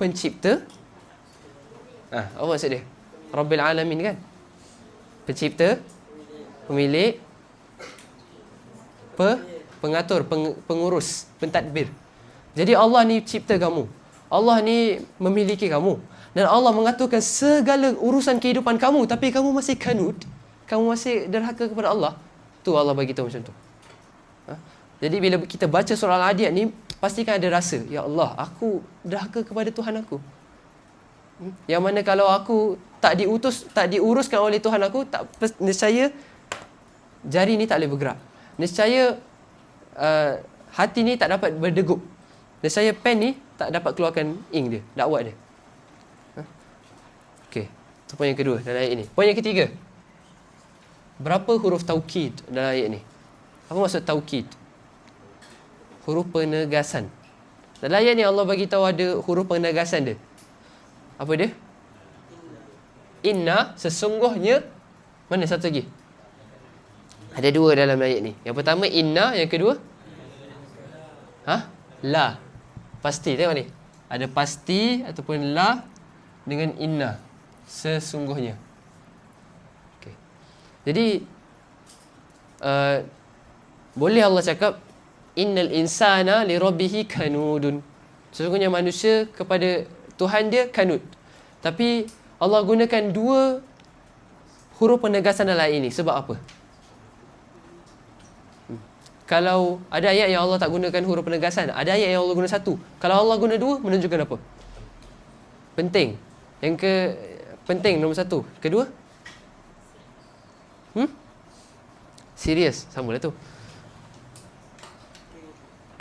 Pencipta. Apa maksud dia? Rabbil alamin kan? Pencipta, pemilik, pengatur, pengurus, pentadbir. Jadi Allah ni cipta kamu. Allah ni memiliki kamu. Dan Allah mengaturkan segala urusan kehidupan kamu. Tapi kamu masih kanut. Kamu masih derhaka kepada Allah. Tu Allah bagi tahu macam tu. Jadi bila kita baca surah Al-Adiyat ni, pastikan ada rasa, ya Allah, aku derhaka kepada Tuhan aku. Yang mana kalau aku tak diuruskan oleh Tuhan aku, nescaya jari ni tak boleh bergerak. Nescaya hati ni tak dapat berdegup. Nescaya pen ni tak dapat keluarkan ink dia, dakwat dia. Okey, itu poin yang kedua dalam ayat ini. Poin yang ketiga, berapa huruf taukid dalam ayat ni? Apa maksud taukid? Huruf penegasan. Dalam ayat ni Allah bagi tahu ada huruf penegasan dia. Apa dia? Inna, sesungguhnya. Mana satu lagi? Ada dua dalam ayat ni. Yang pertama inna, yang kedua la. Pasti, tengok ni. Ada pasti ataupun la dengan inna, sesungguhnya. Okay. Jadi boleh Allah cakap innal insana li rabbihi kanudun. Sesungguhnya manusia kepada Tuhan dia kanut. Tapi Allah gunakan dua huruf penegasan dalam ayat ini. Sebab apa? Kalau ada ayat yang Allah tak gunakan huruf penegasan, ada ayat yang Allah guna satu. Kalau Allah guna dua, menunjukkan apa? Penting. Penting nombor satu. Kedua? Serius. Sama lah tu.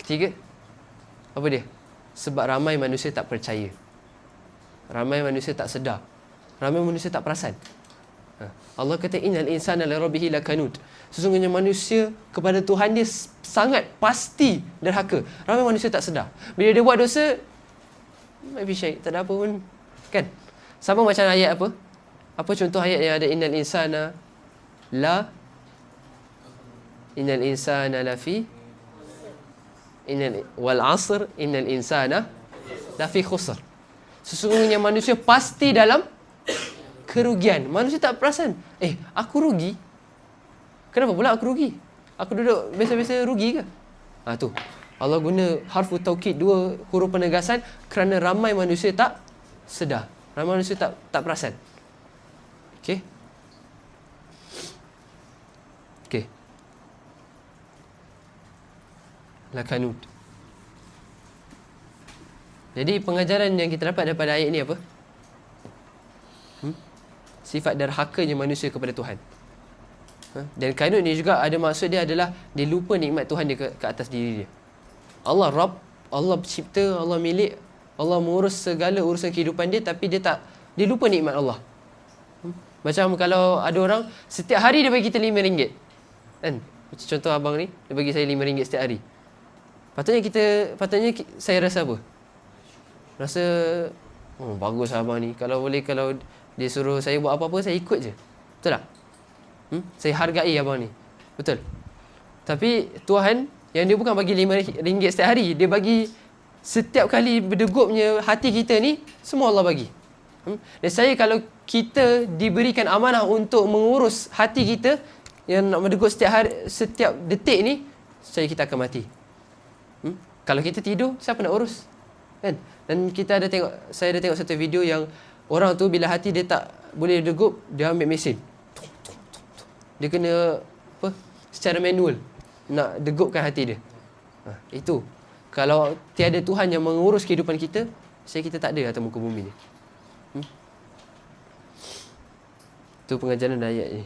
Ketiga? Apa dia? Sebab ramai manusia tak percaya. Ramai manusia tak sedar. Ramai manusia tak perasan. Allah kata innal insana li rabbihi lakanud. Sesungguhnya manusia kepada Tuhan dia sangat pasti derhaka. Ramai manusia tak sedar. Bila dia buat dosa, maybe syait, tak ada apa pun. Kan? Sama macam ayat apa? Apa contoh ayat yang ada innal insana lafi wal asr innal insana lafi khusr. Sesungguhnya manusia pasti dalam kerugian. Manusia tak perasan. Aku rugi. Kenapa pula aku rugi? Aku duduk biasa-biasa rugi ke? Tu. Allah guna harfu taukid, dua huruf penegasan kerana ramai manusia tak sedar. Ramai manusia tak perasan. Okey. Lakanud. Jadi pengajaran yang kita dapat daripada ayat ni apa? Sifat derhakanya manusia kepada Tuhan. Dan kanut ni juga ada maksud dia adalah dia lupa nikmat Tuhan dia ke atas diri dia. Allah Rabb, Allah pencipta, Allah milik, Allah mengurus segala urusan kehidupan dia, tapi dia lupa nikmat Allah. Macam kalau ada orang setiap hari dia bagi kita RM5, kan? Macam contoh abang ni, dia bagi saya RM5 setiap hari. Patutnya saya rasa apa? Rasa bagus abang ni. Kalau dia suruh saya buat apa-apa, saya ikut je. Betul tak? Saya hargai abang ni. Betul. Tapi Tuhan yang dia bukan bagi RM5 setiap hari, dia bagi setiap kali berdegupnya hati kita ni, semua Allah bagi. Dan saya kalau kita diberikan amanah untuk mengurus hati kita yang nak berdegup setiap detik ni, kita akan mati. Kalau kita tidur, siapa nak urus? Kan? Dan saya ada tengok satu video yang orang tu bila hati dia tak boleh degup, dia ambil mesin. Dia kena secara manual nak degupkan hati dia. Itu. Kalau tiada Tuhan yang mengurus kehidupan kita, kita tak ada atas muka bumi ni. Itu pengajaran ayat ni.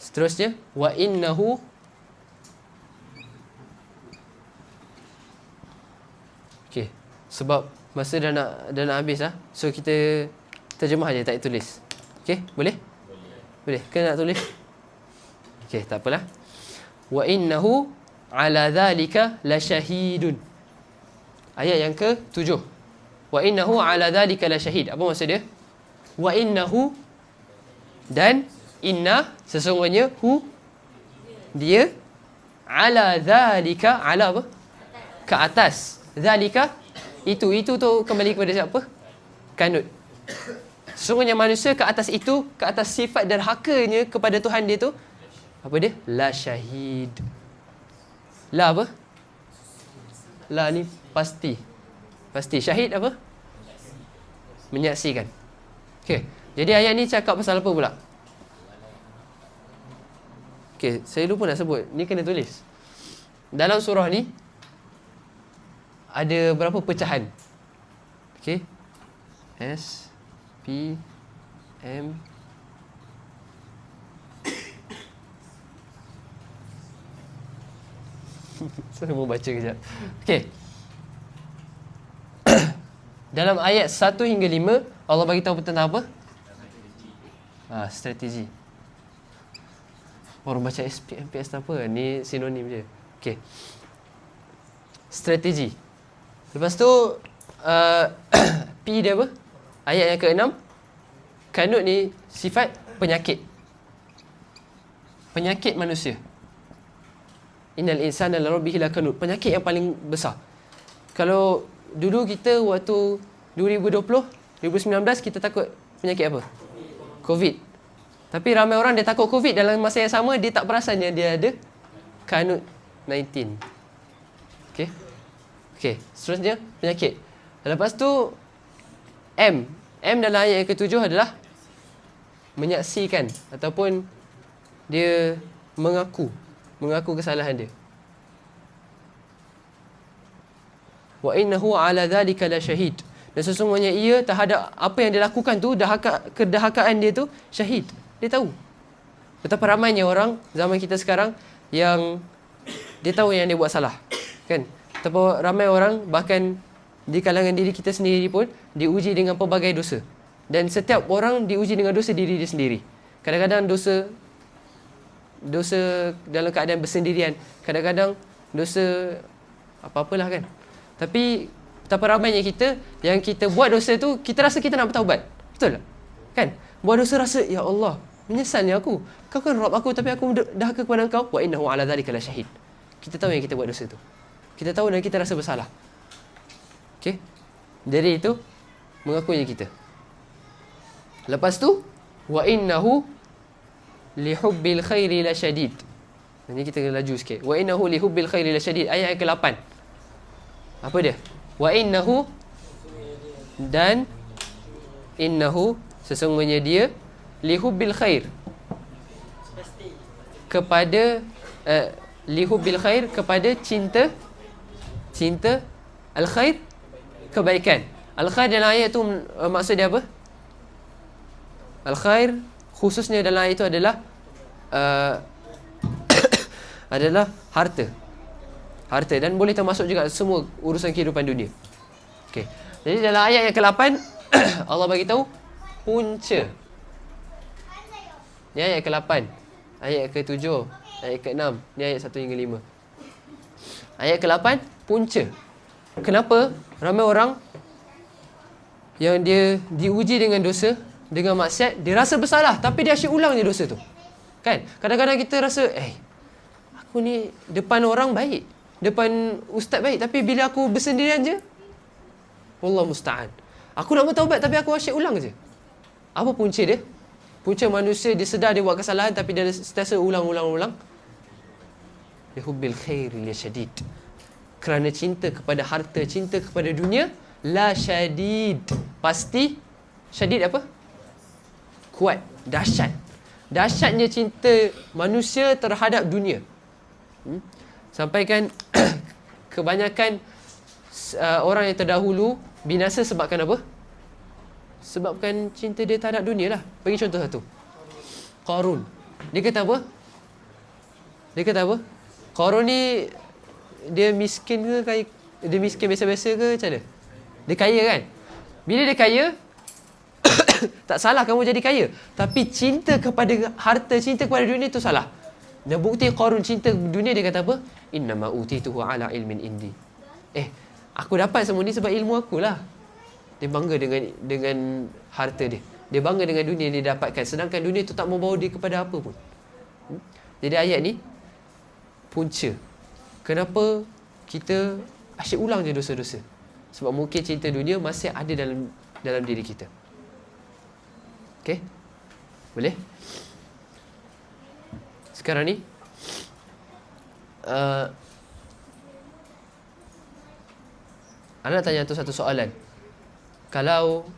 Seterusnya, wa innahu okey, sebab masa dah nak habis lah. So kita terjemah je, tak tulis. Okey, boleh? Boleh. Ke nak tulis? Okey, tak apalah. Wa innahu ala dhalika lasyahidun. Ayat yang ke-7. Wa innahu ala dhalika lasyahid. Apa maksud dia? Wa innahu, dan inna, sesungguhnya, dia, ala dhalika, ala apa? Ke atas. Dhalika, itu tu kembali kepada siapa? Kanut. Sesungguhnya manusia ke atas itu, ke atas sifat derhakanya kepada Tuhan dia tu, apa dia? La syahid. La apa? La ni pasti. Syahid apa? Menyaksikan. Okey. Jadi ayat ni cakap pasal apa pula? Okey, saya lupa nak sebut. Ni kena tulis. Dalam surah ni ada berapa pecahan? Okey. S P M saya mau baca kejap. Okey. Dalam ayat 1 hingga 5, Allah bagi tahu tentang apa? Strategi. Orang baca SPMPS tak apa, ni sinonim je. Okey. Strategi. Lepas tu P dia apa? Ayat yang ke-6, kanut ni sifat penyakit. Penyakit manusia. Innal insana lirabbihi lakanut. Penyakit yang paling besar. Kalau dulu kita waktu 2020, 2019 kita takut penyakit apa? COVID. Tapi ramai orang dia takut COVID, dalam masa yang sama dia tak perasannya dia ada kanut 19. Okey, seterusnya penyakit. Lepas tu M dalam ayat yang ke-7 adalah menyaksikan ataupun dia mengaku kesalahan dia. Wa innahu ala dhalika la syahid. Dan sesungguhnya ia terhadap apa yang dia lakukan tu, kedahakaan dia tu syahid. Dia tahu. Betapa ramainya orang zaman kita sekarang yang dia tahu yang dia buat salah. Kan? Betapa ramai orang, bahkan di kalangan diri kita sendiri pun diuji dengan pelbagai dosa. Dan setiap orang diuji dengan dosa diri dia sendiri. Kadang-kadang dosa dalam keadaan bersendirian, kadang-kadang dosa apa-apalah kan. Tapi betapa ramainya kita yang kita buat dosa tu, kita rasa kita nak bertaubat. Betul tak? Kan? Buat dosa rasa, ya Allah, menyesalnya aku. Kau kan Rabb aku, tapi aku dahaka kepada Engkau. Wa innahu ala dhalika la syahid. Kita tahu yang kita buat dosa tu. Kita tahu dan kita rasa bersalah. Okey? Jadi itu mengakuinya kita. Lepas tu, wa innahu lihubbil khairi la syadid. Ini kita laju sikit. Wa innahu lihubbil khairi la syadid. Ayat ke-8. Apa dia? Wa innahu, dan innahu, sesungguhnya dia, lihubbil khair, kepada lihubbil khair, kepada cinta al-khair, kebaikan. Al-khair dalam ayat tu maksud dia apa? Al-khair khususnya dalam ayat itu adalah adalah harta, dan boleh termasuk juga semua urusan kehidupan dunia. Okey. Jadi dalam ayat yang ke-8 Allah bagi tahu punca. Ni ayat ke-8, ayat ke-7, ayat ke-6. Ni ayat 1 hingga 5. Ayat ke-8, punca. Kenapa ramai orang yang dia diuji dengan dosa, dengan maksiat, dia rasa bersalah tapi dia asyik ulang je dosa tu. Kan? Kadang-kadang kita rasa, aku ni depan orang baik, depan ustaz baik, tapi bila aku bersendirian je, wallah musta'an, aku nak bertaubat tapi aku asyik ulang je. Apa punca dia? Punca manusia, dia sedar dia buat kesalahan tapi dia sentiasa ulang. Lihubbil khairi la syadid. Kerana cinta kepada harta, cinta kepada dunia, la syadid. Pasti syadid apa? Kuat, dahsyat. Dahsyatnya cinta manusia terhadap dunia. Sampaikan kebanyakan orang yang terdahulu binasa sebabkan apa? Sebabkan cinta dia terhadap dunia lah. Bagi contoh satu, Qarun. Dia kata apa? Qarun ni dia miskin ke kaya? Dia miskin biasa-biasa ke macam mana? Dia kaya kan? Bila dia kaya, tak salah kamu jadi kaya, tapi cinta kepada harta, cinta kepada dunia tu salah. Dan bukti Qarun cinta dunia, dia kata apa? Innama utituhu ala ilmin indi. Aku dapat semua ni sebab ilmu akulah. Dia bangga dengan harta dia. Dia bangga dengan dunia yang dia dapatkan, sedangkan dunia tu tak membawa dia kepada apa pun. Jadi ayat ni punca kenapa kita asyik ulang je dosa-dosa. Sebab mungkin cinta dunia masih ada dalam diri kita. Okey? Boleh? Sekarang ni Ana nak tanya tu satu soalan. Kalau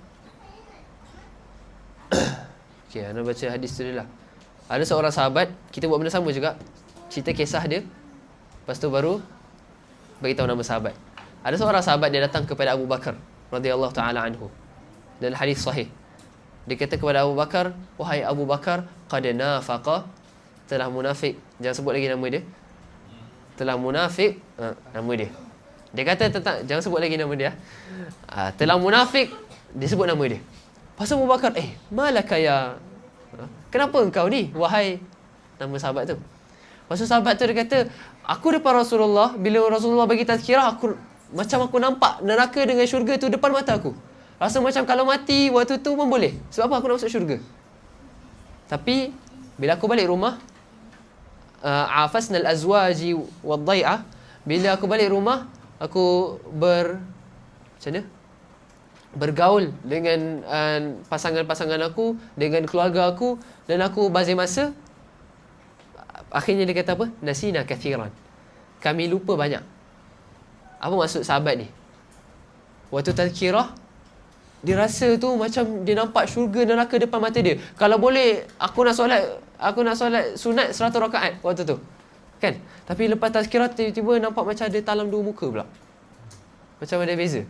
okey, Ana baca hadis tu dulu lah. Ada seorang sahabat, kita buat benda sama juga. Cerita kisah dia, lepas tu baru bagi tahu nama sahabat. Ada seorang sahabat, dia datang kepada Abu Bakar radhiyallahu taala anhu. Dalam hadis sahih, dia kata kepada Abu Bakar, wahai Abu Bakar, qad nafaqa, telah munafik. Jangan sebut lagi nama dia. Telah munafik, nama dia. Dia kata tentang, jangan sebut lagi nama dia. Telah munafik, dia sebut nama dia. Pasal Abu Bakar, malaka ya, kenapa engkau ni, wahai, nama sahabat tu. Pasal sahabat tu dia kata, aku depan Rasulullah, bila Rasulullah bagi tazkirah, macam aku nampak neraka dengan syurga tu depan mata aku. Rasa macam kalau mati waktu tu pun boleh. Sebab apa? Aku nak masuk syurga. Tapi bila aku balik rumah, afasnal azwaji wadai'ah, bila aku balik rumah, aku macam mana? Bergaul dengan pasangan-pasangan aku, dengan keluarga aku, dan aku bazir masa. Akhirnya dia kata apa? Nasina kathiran. Kami lupa banyak. Apa maksud sahabat ni? Waktu tazkirah, dia rasa tu macam dia nampak syurga neraka depan mata dia. Kalau boleh, aku nak solat sunat 100 rakaat waktu tu. Kan? Tapi lepas tazkirah, tiba-tiba nampak macam ada talam dua muka pula. Macam ada beza.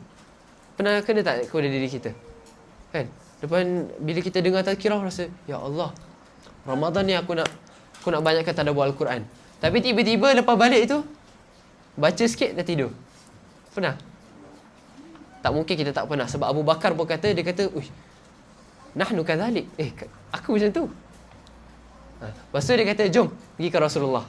Pernah kena tak kepada diri kita? Kan? Depan, bila kita dengar tazkirah, rasa, ya Allah, Ramadan ni aku nak banyakkan tadabbur Al-Quran. Tapi tiba-tiba lepas balik tu, baca sikit dah tidur. Pernah? Tak mungkin kita tak pernah. Sebab Abu Bakar pun kata, dia kata, nahnu kadhalik. Aku macam tu. Lepas tu dia kata, jom pergi ke Rasulullah.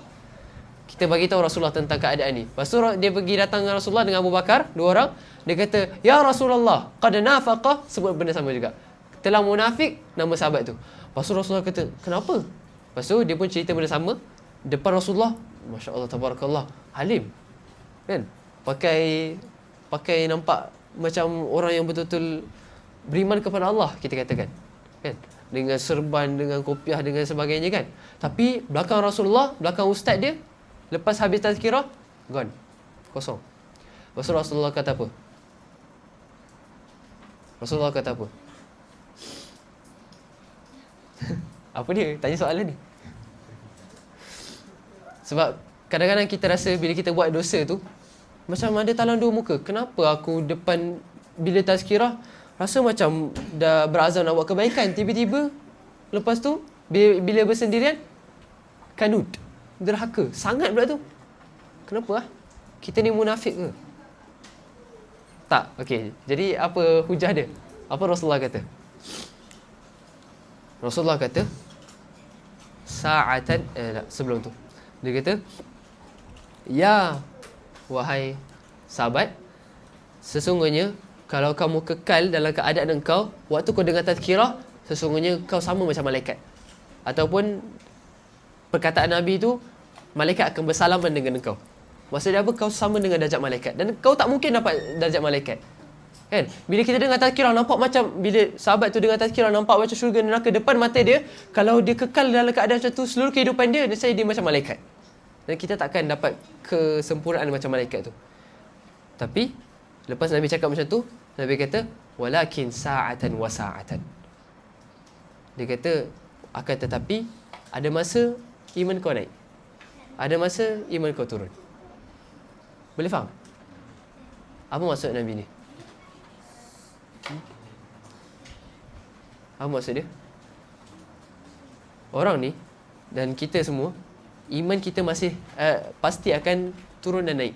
Kita bagi tahu Rasulullah tentang keadaan ni. Lepas tu dia pergi datang dengan Rasulullah dengan Abu Bakar, dua orang. Dia kata, ya Rasulullah, qad nafaqa, sebut benda sama juga. Telah munafik, nama sahabat tu. Lepas tu Rasulullah kata, kenapa? Lepas tu dia pun cerita benda sama depan Rasulullah. Masya Allah, tabarakallah, halim. Kan? Pakai nampak macam orang yang betul-betul beriman kepada Allah, kita katakan. Kan? Dengan serban, dengan kopiah, dengan sebagainya kan. Tapi belakang Rasulullah, belakang ustaz dia, lepas habis tazkirah, gone. Kosong. Lepas tu Rasulullah kata apa? Apa dia? Tanya soalan ni. Sebab kadang-kadang kita rasa bila kita buat dosa tu, macam ada talang dua muka. Kenapa aku depan, bila tazkirah, rasa macam dah berazam nak buat kebaikan, tiba-tiba lepas tu bila bersendirian, kanut, derhaka sangat pula tu. Kenapa kita ni munafik ke? Tak. Okey, jadi apa hujah dia? Apa Rasulullah kata? Rasulullah kata sa'atan sebelum tu dia kata, ya wahai sahabat, sesungguhnya kalau kamu kekal dalam keadaan engkau waktu kau dengar tazkirah, sesungguhnya kau sama macam malaikat. Ataupun perkataan Nabi tu, malaikat akan bersalaman dengan engkau. Maksudnya apa? Kau sama dengan darjat malaikat. Dan kau tak mungkin dapat darjat malaikat. Kan? Bila kita dengar tazkirah, nampak macam, bila sahabat tu dengar tazkirah, nampak macam syurga neraka depan mata dia. Kalau dia kekal dalam keadaan macam tu seluruh kehidupan dia, nescaya dia macam malaikat. Dan kita takkan dapat kesempurnaan macam malaikat tu. Tapi lepas Nabi cakap macam tu, Nabi kata walakin sa'atan wa sa'atan. Dia kata akan tetapi ada masa iman kau naik, ada masa iman kau turun. Boleh faham apa maksud Nabi ni? Apa maksud dia? Orang ni dan kita semua, iman kita masih pasti akan turun dan naik,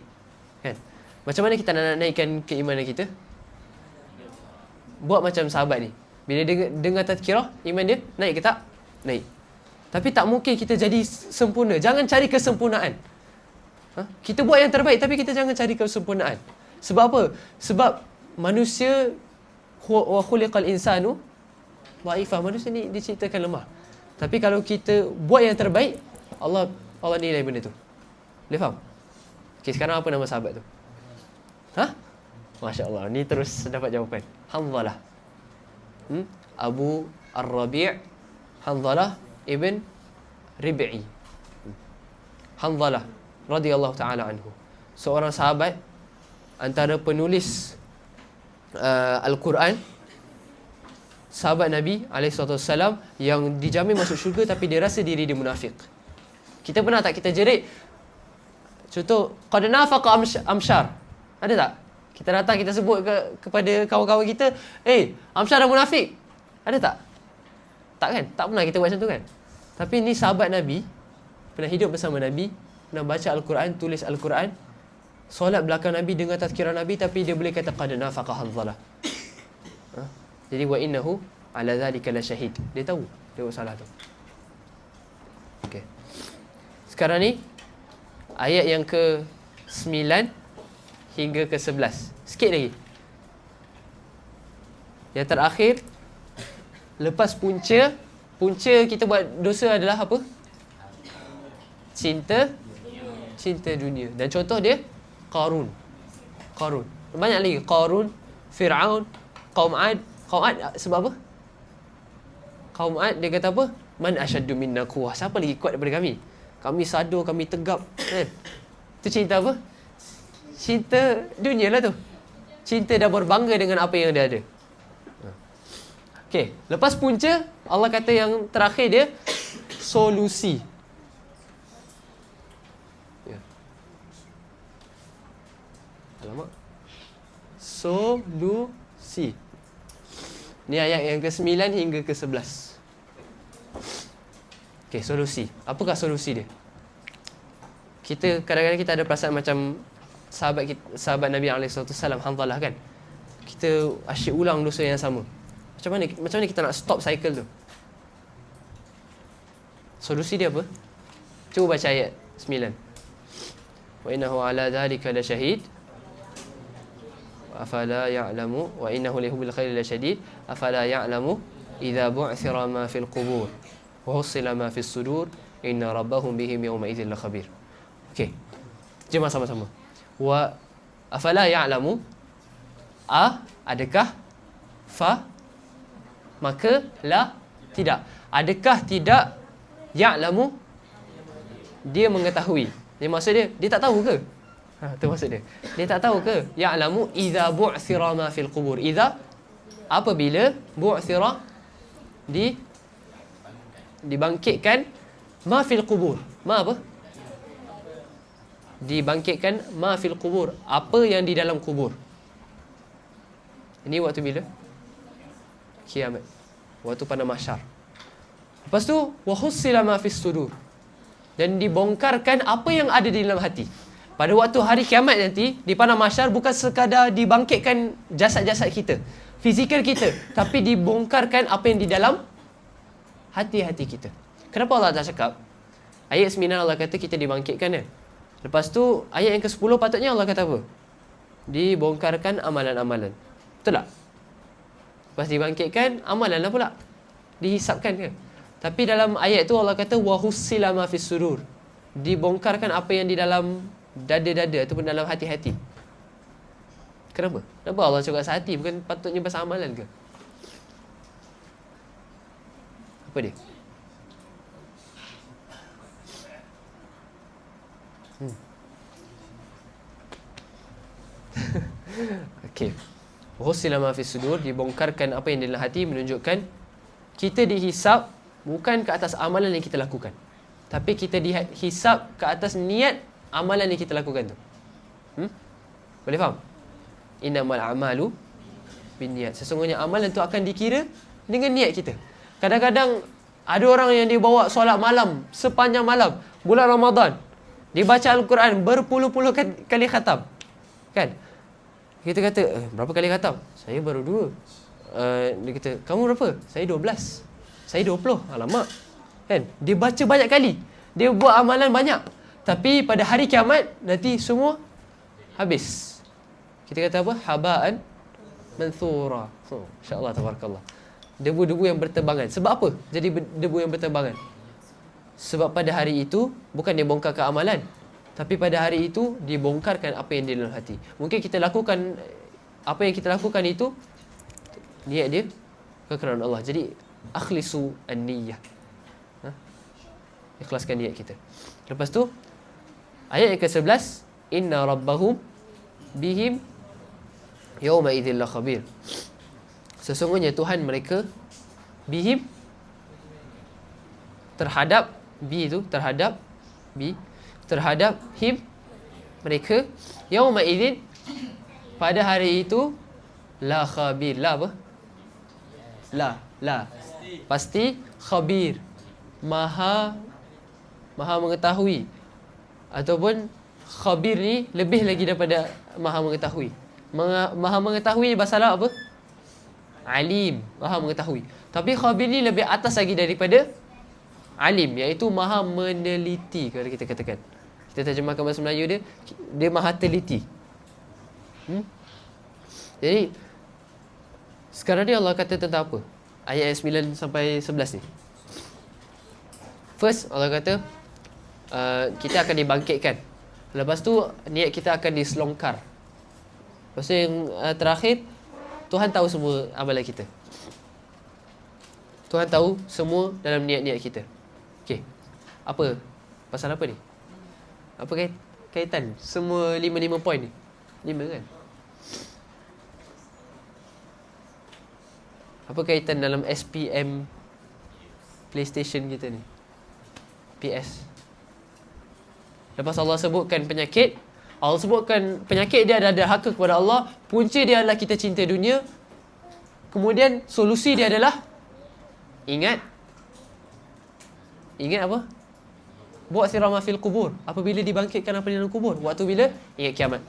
kan? Macam mana kita nak naikkan keimanan kita? Buat macam sahabat ni, bila dengar tazkirah, iman dia naik ke tak? Naik. Tapi tak mungkin kita jadi sempurna. Jangan cari kesempurnaan. Kita buat yang terbaik, tapi kita jangan cari kesempurnaan. Sebab apa? Sebab manusia, wa khuliqal insanu dhaifah, manusia ni diciptakan lemah. Tapi kalau kita buat yang terbaik, Allah nilai benda tu. Boleh faham? Okay, sekarang apa nama sahabat tu? Masya Allah, ni terus dapat jawapan. Hanzalah. Abu Ar-Rabi' Hanzalah ibn Rib'i. Hanzalah radhiyallahu ta'ala anhu, seorang sahabat, antara penulis Al-Quran, sahabat Nabi SAW yang dijamin masuk syurga tapi dia rasa diri dia munafik. Kita pernah tak kita jerit, contoh, qad nafaqa Amsyar, ada tak? Kita datang, kita sebut kepada kawan-kawan kita, Amsyar dah munafik. Ada tak? Tak kan? Tak pernah kita buat macam tu kan? Tapi ni sahabat Nabi, pernah hidup bersama Nabi, pernah baca Al-Quran, tulis Al-Quran, solat belakang Nabi, dengar tazkirah Nabi, tapi dia boleh kata qad nafaqa Hanzalah. Jadi wa innahu ala zalika la syahid. Dia tahu dia buat salah tu. Okey. Sekarang ni ayat yang ke-9 hingga ke-11. Sikit lagi. Yang terakhir, lepas punca kita buat dosa adalah apa? Cinta dunia. Dan contoh dia Qarun. Banyak lagi. Qarun, Fir'aun, Qaum Ad. Sebab apa? Qaum Ad dia kata apa? Man asyaddu minna quwwah. Siapa lagi kuat daripada kami? Kami sadur, kami tegap, kan? Tu cinta apa? Cinta dunia lah tu. Cinta dah berbangga dengan apa yang dia ada. Okey, lepas punca, Allah kata yang terakhir dia solusi. Alamak. Solusi. Ni ayat yang ke-9 hingga ke-11. Okey, solusi. Apakah solusi dia? Kita kadang-kadang kita ada perasaan macam sahabat Nabi SAW, Hanzalah, kan? Kita asyik ulang dosa yang sama. Macam mana kita nak stop cycle tu? Solusi dia apa? Cuba baca ayat 9. Wa innahu ala dhalika la syahid afala ya'lamu wa innahu lihubbil khairi la syadid afala ya'lamu idza bu'thira ma fil qubur wa husila ma fis sudur inna rabbahum bihim yawma idzin la khabir. Okey. Jom sama-sama. Wa afala ya'lamu, adakah, fa maka, la tidak. Adakah tidak, ya'lamu dia mengetahui. Dia maksud dia tak tahu ke? Tu maksud dia. Dia tak tahu ke? Ya'lamu idza bu'thira ma fil qubur. Idza, apabila, bu'thira dibangkitkan, ma fil qubur. Ma apa? Dibangkitkan ma fil qubur, apa yang di dalam kubur. Ini waktu bila? Kiamat. Waktu pada mahsyar. Lepas tu wa hussila ma fis sudur, dan dibongkarkan apa yang ada di dalam hati. Pada waktu hari kiamat nanti, di padang mahsyar, bukan sekadar dibangkitkan jasad-jasad kita, fizikal kita, tapi dibongkarkan apa yang di dalam hati-hati kita. Kenapa Allah tak cakap? Ayat 9 Allah kata kita dibangkitkan kan. Lepas tu ayat yang ke-10 patutnya Allah kata apa? Dibongkarkan amalan-amalan. Betul tak? Lepas dibangkitkan, amalan lah pula. Dihisapkan ke? Tapi dalam ayat tu Allah kata wahussila ma fis sudur. Dibongkarkan apa yang di dalam dada-dada ataupun dalam hati-hati. Kenapa? Kenapa Allah cakap pasal hati? Bukan patutnya pasal amalan ke? Apa dia? Okey. Wahussila ma fis sudur, dibongkarkan apa yang di dalam hati, menunjukkan kita dihisap bukan ke atas amalan yang kita lakukan, tapi kita dihisap ke atas niat amalan yang kita lakukan tu. Boleh faham? Innamal a'malu binniyat. Sesungguhnya amalan tu akan dikira dengan niat kita. Kadang-kadang ada orang yang dia bawa solat malam sepanjang malam bulan Ramadan. Dia baca Al-Quran berpuluh-puluh kali khatam. Kan? Kita kata, berapa kali khatam? Saya baru 2. Dia kata, kamu berapa? Saya 12. Saya 20. Alamak. Kan? Dia baca banyak kali. Dia buat amalan banyak. Tapi pada hari kiamat, nanti semua habis. Kita kata apa? Haba'an manthura. InsyaAllah, tabarakallah. Debu-debu yang berterbangan. Sebab apa jadi debu yang berterbangan? Sebab pada hari itu, bukan dia bongkarkan amalan, tapi pada hari itu, dibongkarkan apa yang di dalam hati. Mungkin kita lakukan, apa yang kita lakukan itu, niat dia kerana Allah. Jadi, akhlisu an-niyah. Ikhlaskan niat kita. Lepas tu, ayat yang ke-11, inna rabbahum bihim yawma idzil khabir. Sesungguhnya Tuhan mereka bihim, terhadap bi itu, terhadap him, mereka, yawma idzin, pada hari itu, la khabir. La apa? La pasti, khabir, maha mengetahui. Ataupun khabir ni lebih lagi daripada maha mengetahui. Maha mengetahui bahasa Arab apa? Alim, maha mengetahui. Tapi khabir ni lebih atas lagi daripada alim, iaitu maha meneliti. Kalau kita katakan, kita terjemahkan bahasa Melayu dia maha teliti. Jadi sekarang ni Allah kata tentang apa? Ayat 9 sampai 11 ni. First, Allah kata kita akan dibangkitkan. Lepas tu niat kita akan diselongkar. Lepas tu yang terakhir, Tuhan tahu semua amalan kita. Tuhan tahu semua dalam niat-niat kita. Okey. Apa? Pasal apa ni? Apa kaitan semua 5 poin ni? 5 kan? Apa kaitan dalam SPM PlayStation kita ni? PS. Lepas Allah sebutkan penyakit, Allah sebutkan penyakit dia ada hak kepada Allah, punca dia adalah kita cinta dunia. Kemudian solusi dia adalah ingat apa? Buat sirama fil kubur. Apabila dibangkitkan apa di dalam kubur? Waktu bila? Ingat kiamat.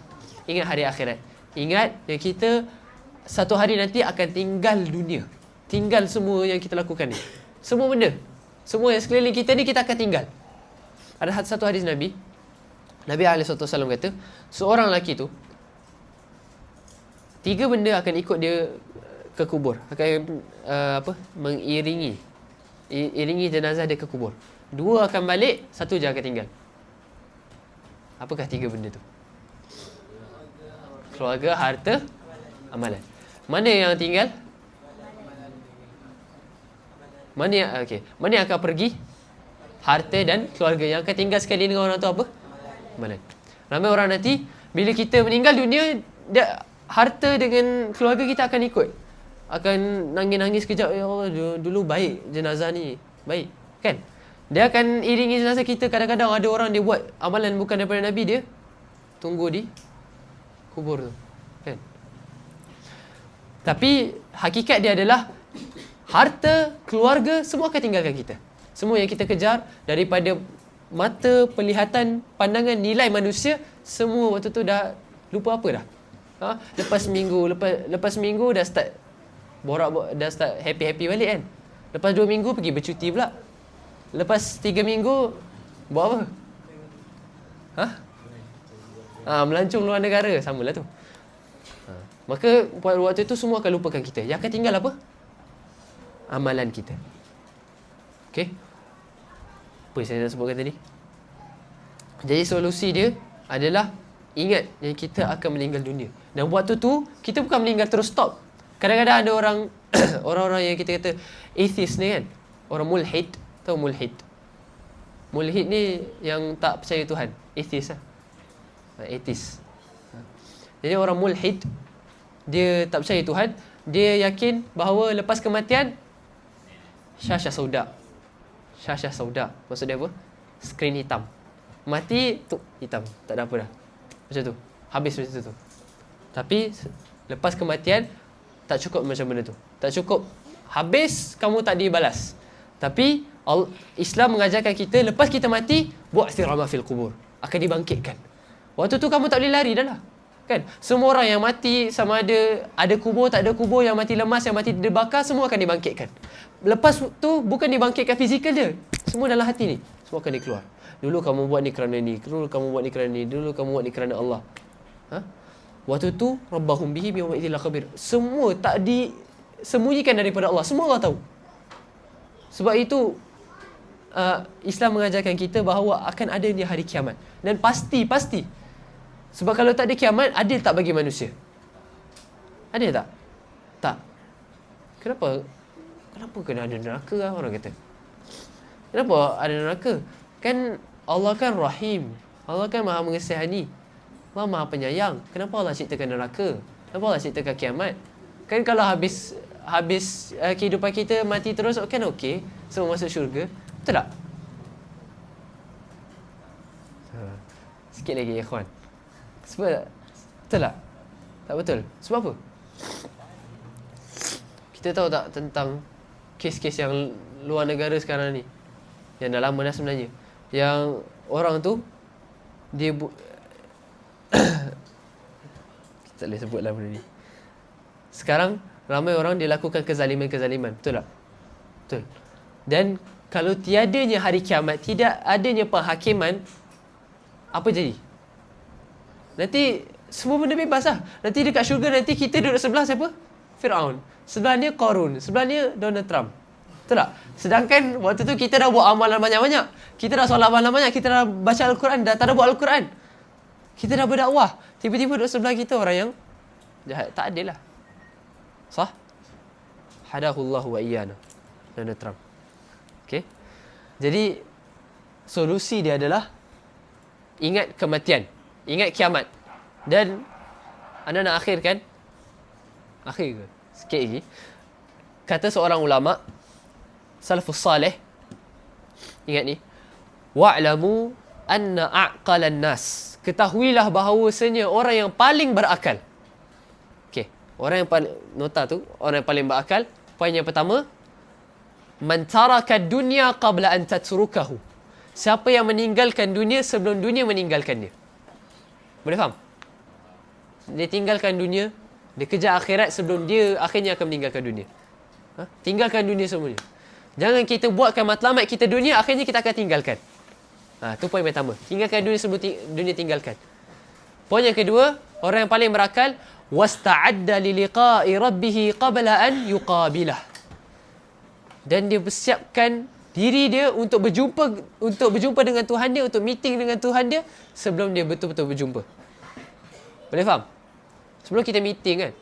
Ingat hari akhirat. Ingat yang kita satu hari nanti akan tinggal dunia. Tinggal semua yang kita lakukan ni. Semua benda. Semua yang sekeliling kita ni kita akan tinggal. Ada satu hadis Nabi SAW kata, seorang lelaki tu 3 benda akan ikut dia ke kubur. Akan mengiringi jenazah dia ke kubur. 2 akan balik, 1 je akan tinggal. Apakah 3 benda tu? Keluarga, harta, amalan. Mana yang tinggal? Mana yang akan pergi? Harta dan keluarga. Yang akan tinggal sekali dengan orang tu apa? Amalan. Ramai orang nanti bila kita meninggal dunia, harta dengan keluarga kita akan ikut. Akan nangis-nangis kejap, ya Allah, dulu baik jenazah ni. Baik, kan? Dia akan iringi jenazah kita. Kadang-kadang ada orang dia buat amalan bukan daripada Nabi, dia tunggu di kubur tu, kan? Tapi hakikat dia adalah harta, keluarga, semua akan tinggalkan kita. Semua yang kita kejar daripada mata, penglihatan, pandangan, nilai manusia, semua waktu tu dah lupa apa dah. Lepas seminggu dah start borak, dah start happy-happy balik kan. Lepas 2 minggu pergi bercuti pula. Lepas 3 minggu buat apa? Melancong luar negara, samalah tu. Maka pada waktu itu semua akan lupakan kita. Yang akan tinggal apa? Amalan kita. Okey. Apa yang saya nak sebutkan tadi? Jadi solusi dia adalah ingat yang kita akan meninggal dunia. Dan waktu tu kita bukan meninggal terus stop. Kadang-kadang ada orang orang-orang yang kita kata atheist ni kan, orang mulhid. Tahu mulhid? Mulhid ni yang tak percaya Tuhan. Atheist lah. Atheist. Jadi orang mulhid, dia tak percaya Tuhan. Dia yakin bahawa lepas kematian syashah sauda. Syashah sauda maksudnya apa? Skrin hitam. Mati tu hitam, tak ada apa dah. Macam tu. Habis macam tu. Tapi lepas kematian tak cukup macam benda tu. Tak cukup habis kamu tak dibalas. Tapi Islam mengajarkan kita lepas kita mati, bu'thirama fil qubur, akan dibangkitkan. Waktu tu kamu tak boleh lari dah lah. Kan? Semua orang yang mati sama ada kubur, tak ada kubur, yang mati lemas, yang mati dibakar, semua akan dibangkitkan. Lepas tu bukan dibangkitkan fizikal je. Semua dalam hati ni. Semua akan dikeluar. Dulu kamu buat ni kerana ni, dulu kamu buat ni kerana ni, dulu kamu buat ni kerana Allah. Waktu tu rabbahum bihi biyawma idzil khabir. Semua tak disembunyikan daripada Allah. Semua Allah tahu. Sebab itu Islam mengajarkan kita bahawa akan adanya hari kiamat. Dan pasti. Sebab kalau tak ada kiamat, adil tak bagi manusia? Adil tak? Tak. Kenapa kena ada neraka lah orang kata? Kenapa ada neraka? Kan Allah kan Rahim. Allah kan Maha mengasihani. Allah Maha penyayang. Kenapa Allah ciptakan neraka? Kenapa Allah ciptakan kiamat? Kan kalau habis kehidupan kita mati terus, kan okey, semua masuk syurga. Betul tak? Sikit lagi ya ikhwan. Sebab betul tak? Tak betul. Sebab apa? Kita tahu tak tentang kes-kes yang luar negara sekarang ni, yang dah lama dah sebenarnya, yang orang tu dia kita tak boleh sebutlah benda ni. Sekarang ramai orang dia lakukan kezaliman-kezaliman. Betul tak? Betul. Dan kalau tiadanya hari kiamat, tidak adanya penghakiman, apa jadi? Nanti semua benda bebas lah. Nanti dekat syurga nanti kita duduk sebelah siapa? Fir'aun. Sebelahnya Qarun. Sebelahnya Donald Trump. Betul tak? Sedangkan waktu tu kita dah buat amalan banyak-banyak. Kita dah solat banyak-banyak. Kita dah baca Al-Quran. Dah tak ada buat Al-Quran. Kita dah berdakwah. Tiba-tiba duduk sebelah kita orang yang jahat. Tak adil lah. Sah? Hadahullahu wa iyana. Donald Trump. Okay? Jadi solusi dia adalah ingat kematian. Ingat kiamat. Dan anda nak akhirkan? Akhir ke? Sikit lagi. Kata seorang ulama salafus salih, ingat ni, wa'lamu anna a'qalan nas, ketahuilah bahawasanya orang yang paling berakal. Okey, orang yang paling, nota tu, orang yang paling berakal. Poin yang pertama, man taraka dunya qabla an tatrukahu, siapa yang meninggalkan dunia sebelum dunia meninggalkan dia. Boleh faham? Dia tinggalkan dunia, dia kejar akhirat sebelum dia akhirnya akan meninggalkan dunia. Tinggalkan dunia semuanya. Jangan kita buatkan matlamat kita dunia, akhirnya kita akan tinggalkan. Tu poin pertama. Tinggalkan dunia sebelum dunia tinggalkan. Poin yang kedua, orang yang paling berakal, wasta'adda li liqa'i rabbih qabla an yuqabilah. Dan dia persiapkan diri dia untuk berjumpa dengan Tuhan dia, untuk meeting dengan Tuhan dia sebelum dia betul-betul berjumpa. Boleh faham? Sebelum kita meeting kan,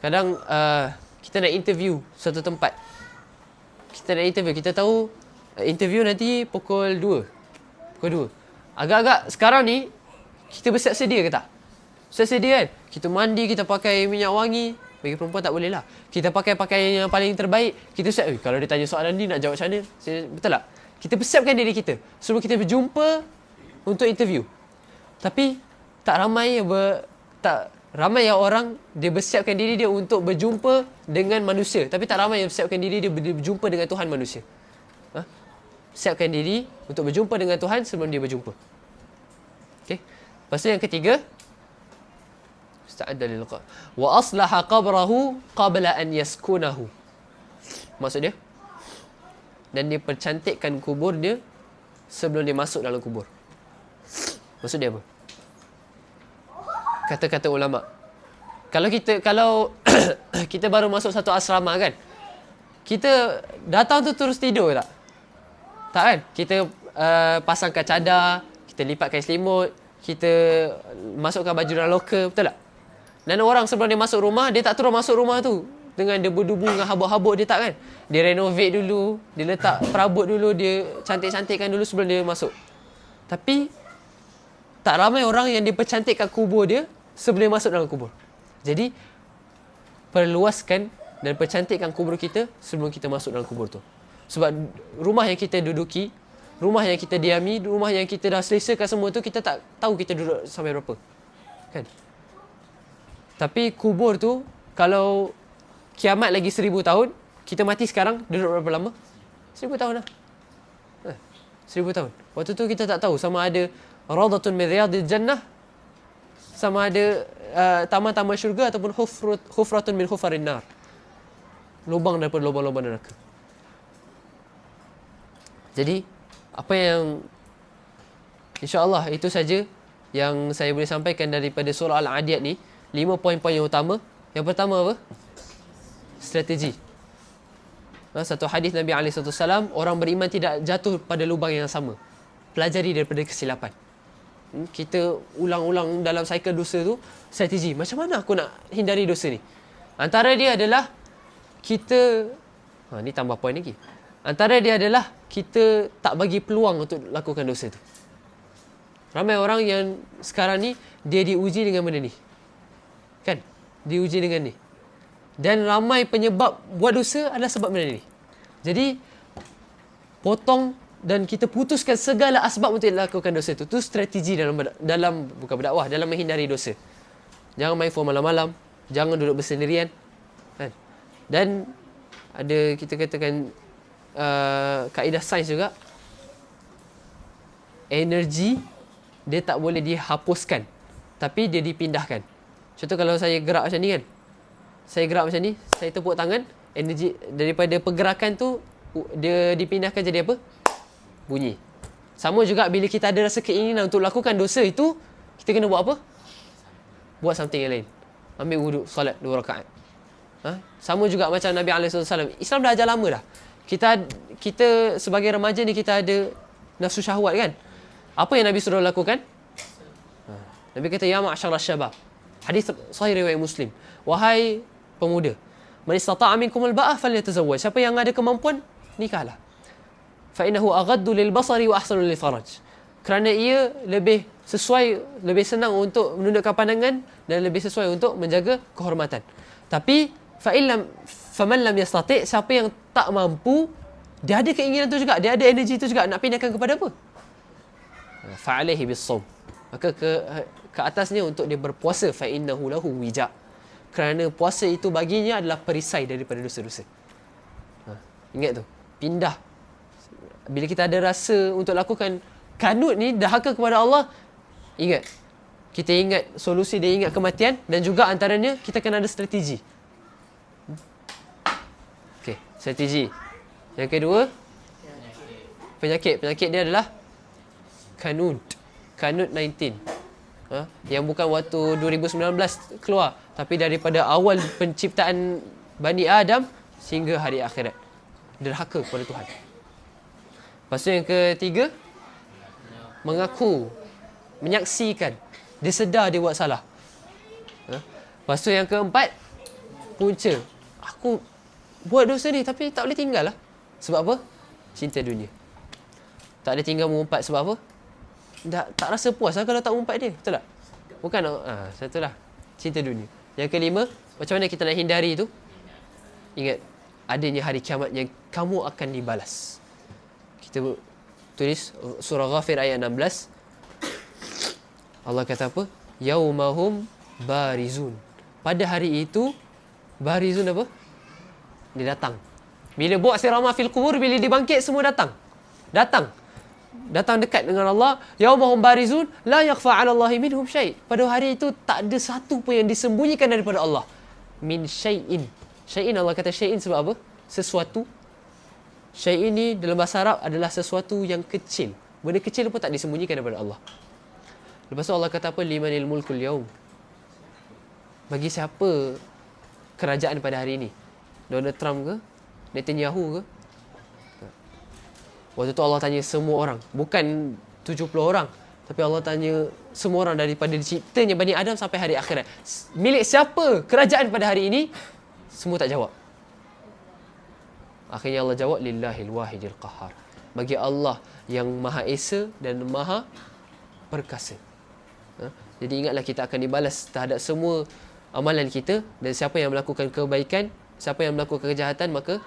kadang kita nak interview satu tempat. Kita tahu interview nanti pukul 2. Agak-agak sekarang ni kita bersiap sedia ke tak? Bersiap sedia kan? Kita mandi, kita pakai minyak wangi. Bagi perempuan tak boleh lah. Kita pakai pakaian yang paling terbaik. Kita siap, kalau dia tanya soalan ni nak jawab macam mana? Betul tak? Kita persiapkan diri kita sebelum kita berjumpa untuk interview. Tapi ramai yang orang dia bersiapkan diri dia untuk berjumpa dengan manusia, tapi tak ramai yang bersiapkan diri dia berjumpa dengan Tuhan manusia. Siapkan diri untuk berjumpa dengan Tuhan sebelum dia berjumpa. Okey. Lepas tu yang ketiga, ista'adda lil liqa wa aslaha qabrahu qabla an yaskunahu. Maksud dia, dan dia percantikkan kubur dia sebelum dia masuk dalam kubur. Maksud dia apa? Kata-kata ulama. Kalau kita baru masuk satu asrama kan, kita datang tu terus tidur tak? Tak kan? Kita pasangkan cadar, kita lipatkan selimut, kita masukkan baju dalam loker, betul tak? Dan orang sebelum dia masuk rumah, dia tak terus masuk rumah tu dengan debu-debu dengan habuk-habuk, dia tak kan? Dia renovate dulu, dia letak perabot dulu, dia cantik-cantikkan dulu sebelum dia masuk. Tapi tak ramai orang yang dipercantikkan kubur dia sebelum dia masuk dalam kubur. Jadi perluaskan dan percantikkan kubur kita sebelum kita masuk dalam kubur tu. Sebab rumah yang kita duduki, rumah yang kita diami, rumah yang kita dah selesakan semua tu, kita tak tahu kita duduk sampai berapa. Kan? Tapi kubur tu, kalau kiamat lagi 1000 tahun, kita mati sekarang, duduk berapa lama? 1000 tahun lah. 1000 tahun. Waktu tu kita tak tahu sama ada Rawdatun min Riyadil Jannah, sama ada taman-taman syurga ataupun hufratun min hufarin nar. Lubang daripada lubang-lubang neraka. Jadi, apa yang insya-Allah itu saja yang saya boleh sampaikan daripada surah Al-Adiyat ni. 5 poin-poin yang utama. Yang pertama apa? Strategi. Satu hadis Nabi SAW, orang beriman tidak jatuh pada lubang yang sama. Pelajari daripada kesilapan. Kita ulang-ulang dalam cycle dosa tu, strategi. Macam mana aku nak hindari dosa ni? Antara dia adalah kita, ni tambah poin lagi. Antara dia adalah kita tak bagi peluang untuk lakukan dosa tu. Ramai orang yang sekarang ni, dia diuji dengan benda ni. Kan? Diuji dengan ni. Dan ramai penyebab buat dosa adalah sebab benda ni. Jadi, potong dan kita putuskan segala asbab untuk lakukan dosa tu. Itu strategi dalam bukan berdakwah, dalam menghindari dosa. Jangan main phone malam-malam. Jangan duduk bersendirian. Kan? Dan ada kita katakan kaedah sains juga. Energi dia tak boleh dihapuskan, tapi dia dipindahkan. Contoh kalau saya gerak macam ni kan. Saya gerak macam ni, saya tepuk tangan, energi daripada pergerakan tu dia dipindahkan jadi apa? Bunyi. Sama juga bila kita ada rasa keinginan untuk lakukan dosa itu, kita kena buat apa? Buat something yang lain. Ambil wuduk, solat 2 rakaat. Sama juga macam Nabi SAW. Islam dah ajar lama dah. Kita sebagai remaja ni kita ada nafsu syahwat kan? Apa yang Nabi suruh lakukan? Nabi kata, ya ma'asyarah syabab. Hadis sahih riwayat Muslim. Wahai pemuda, man istata'a minkumul ba'ah falyatazawwaj. Siapa yang ada kemampuan, nikahlah. Fa innahu aghaddu lil basari wa ahsanu lil faraj. Kerana ia lebih sesuai, lebih senang untuk menundukkan pandangan dan lebih sesuai untuk menjaga kehormatan. Tapi faman lam yastati', siapa yang tak mampu, dia ada keinginan tu juga, dia ada energi tu juga, nak pindahkan kepada apa? Fa alaihi bis-shaum. Maka ke atasnya untuk dia berpuasa, fa innahu lahu wija'. Kerana puasa itu baginya adalah perisai daripada dosa-dosa. Ingat tu, pindah. Bila kita ada rasa untuk lakukan kanut ni, dahaka kepada Allah, ingat. Kita ingat solusi, dia ingat kematian, dan juga antaranya kita kena ada strategi. Okey, strategi. Yang kedua, penyakit. Penyakit dia adalah kanut. Kanut 19. Yang bukan waktu 2019 keluar, tapi daripada awal penciptaan Bani Adam sehingga hari akhirat. Derhaka kepada Tuhan. Lepas tu yang ketiga, mengaku, menyaksikan, dia sedar dia buat salah. Lepas tu yang keempat, punca, aku buat dosa ni tapi tak boleh tinggal lah. Sebab apa? Cinta dunia. Tak boleh tinggal mengumpat sebab apa? Tak rasa puas lah kalau tak umpat dia. Betul tak? Bukan, satu lah. Cinta dunia. Yang kelima, macam mana kita nak hindari tu? Ingat, adanya hari kiamat yang kamu akan dibalas. Kita tulis surah Ghafir ayat 16. Allah kata apa? Yaumahum barizun. Pada hari itu, barizun apa? Dia datang. Bila buat sirama fil kubur, bila dibangkit, semua datang. Datang dekat dengan Allah. Yaumahum barizun la yakhfa 'ala Allahi minhum syai'. Pada hari itu tak ada satu pun yang disembunyikan daripada Allah. Min syai'in. Syai'in, Allah kata syai'in sebab apa? Sesuatu. Syai' ini dalam bahasa Arab adalah sesuatu yang kecil. Benda kecil pun tak disembunyikan daripada Allah. Lepas tu Allah kata apa? Limanil mulkul yaum. Bagi siapa kerajaan pada hari ini? Donald Trump ke? Netanyahu ke? Waktu tu Allah tanya semua orang. Bukan 70 orang. Tapi Allah tanya semua orang daripada diciptanya Bani Adam sampai hari akhirat. Milik siapa kerajaan pada hari ini? Semua tak jawab. Akhirnya Allah jawab, Lillahil wahidil qahar. Bagi Allah yang Maha Esa dan Maha Perkasa. Jadi ingatlah kita akan dibalas terhadap semua amalan kita. Dan siapa yang melakukan kebaikan, siapa yang melakukan kejahatan, maka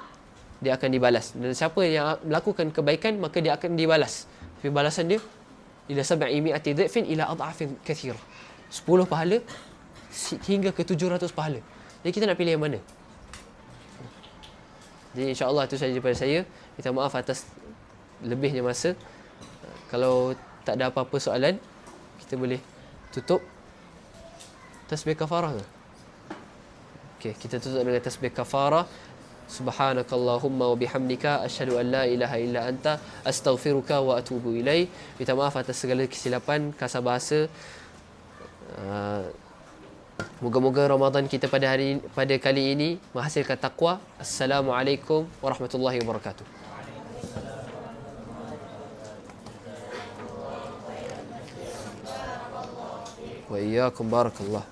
dia akan dibalas. Dan siapa yang melakukan kebaikan, maka dia akan dibalas. Tapi balasan dia ila 700 dhifin ila adhafin kathira. 10 pahala hingga ke 700 pahala. Jadi kita nak pilih yang mana? Jadi insya-Allah itu saja daripada saya. Minta maaf atas lebihnya masa. Kalau tak ada apa-apa soalan, kita boleh tutup. Tasbih kafarah ke? Okey, kita tutup dengan tasbih kafarah. Subhanakallahumma wa bihamdika asyhadu an la ilaha illa anta astaghfiruka wa atubu ilaik. Minta maaf atas segala kesilapan kasar bahasa. Moga-moga Ramadan kita pada kali ini menghasilkan takwa. Assalamualaikum warahmatullahi wabarakatuh. Wa iyyakum barakallah.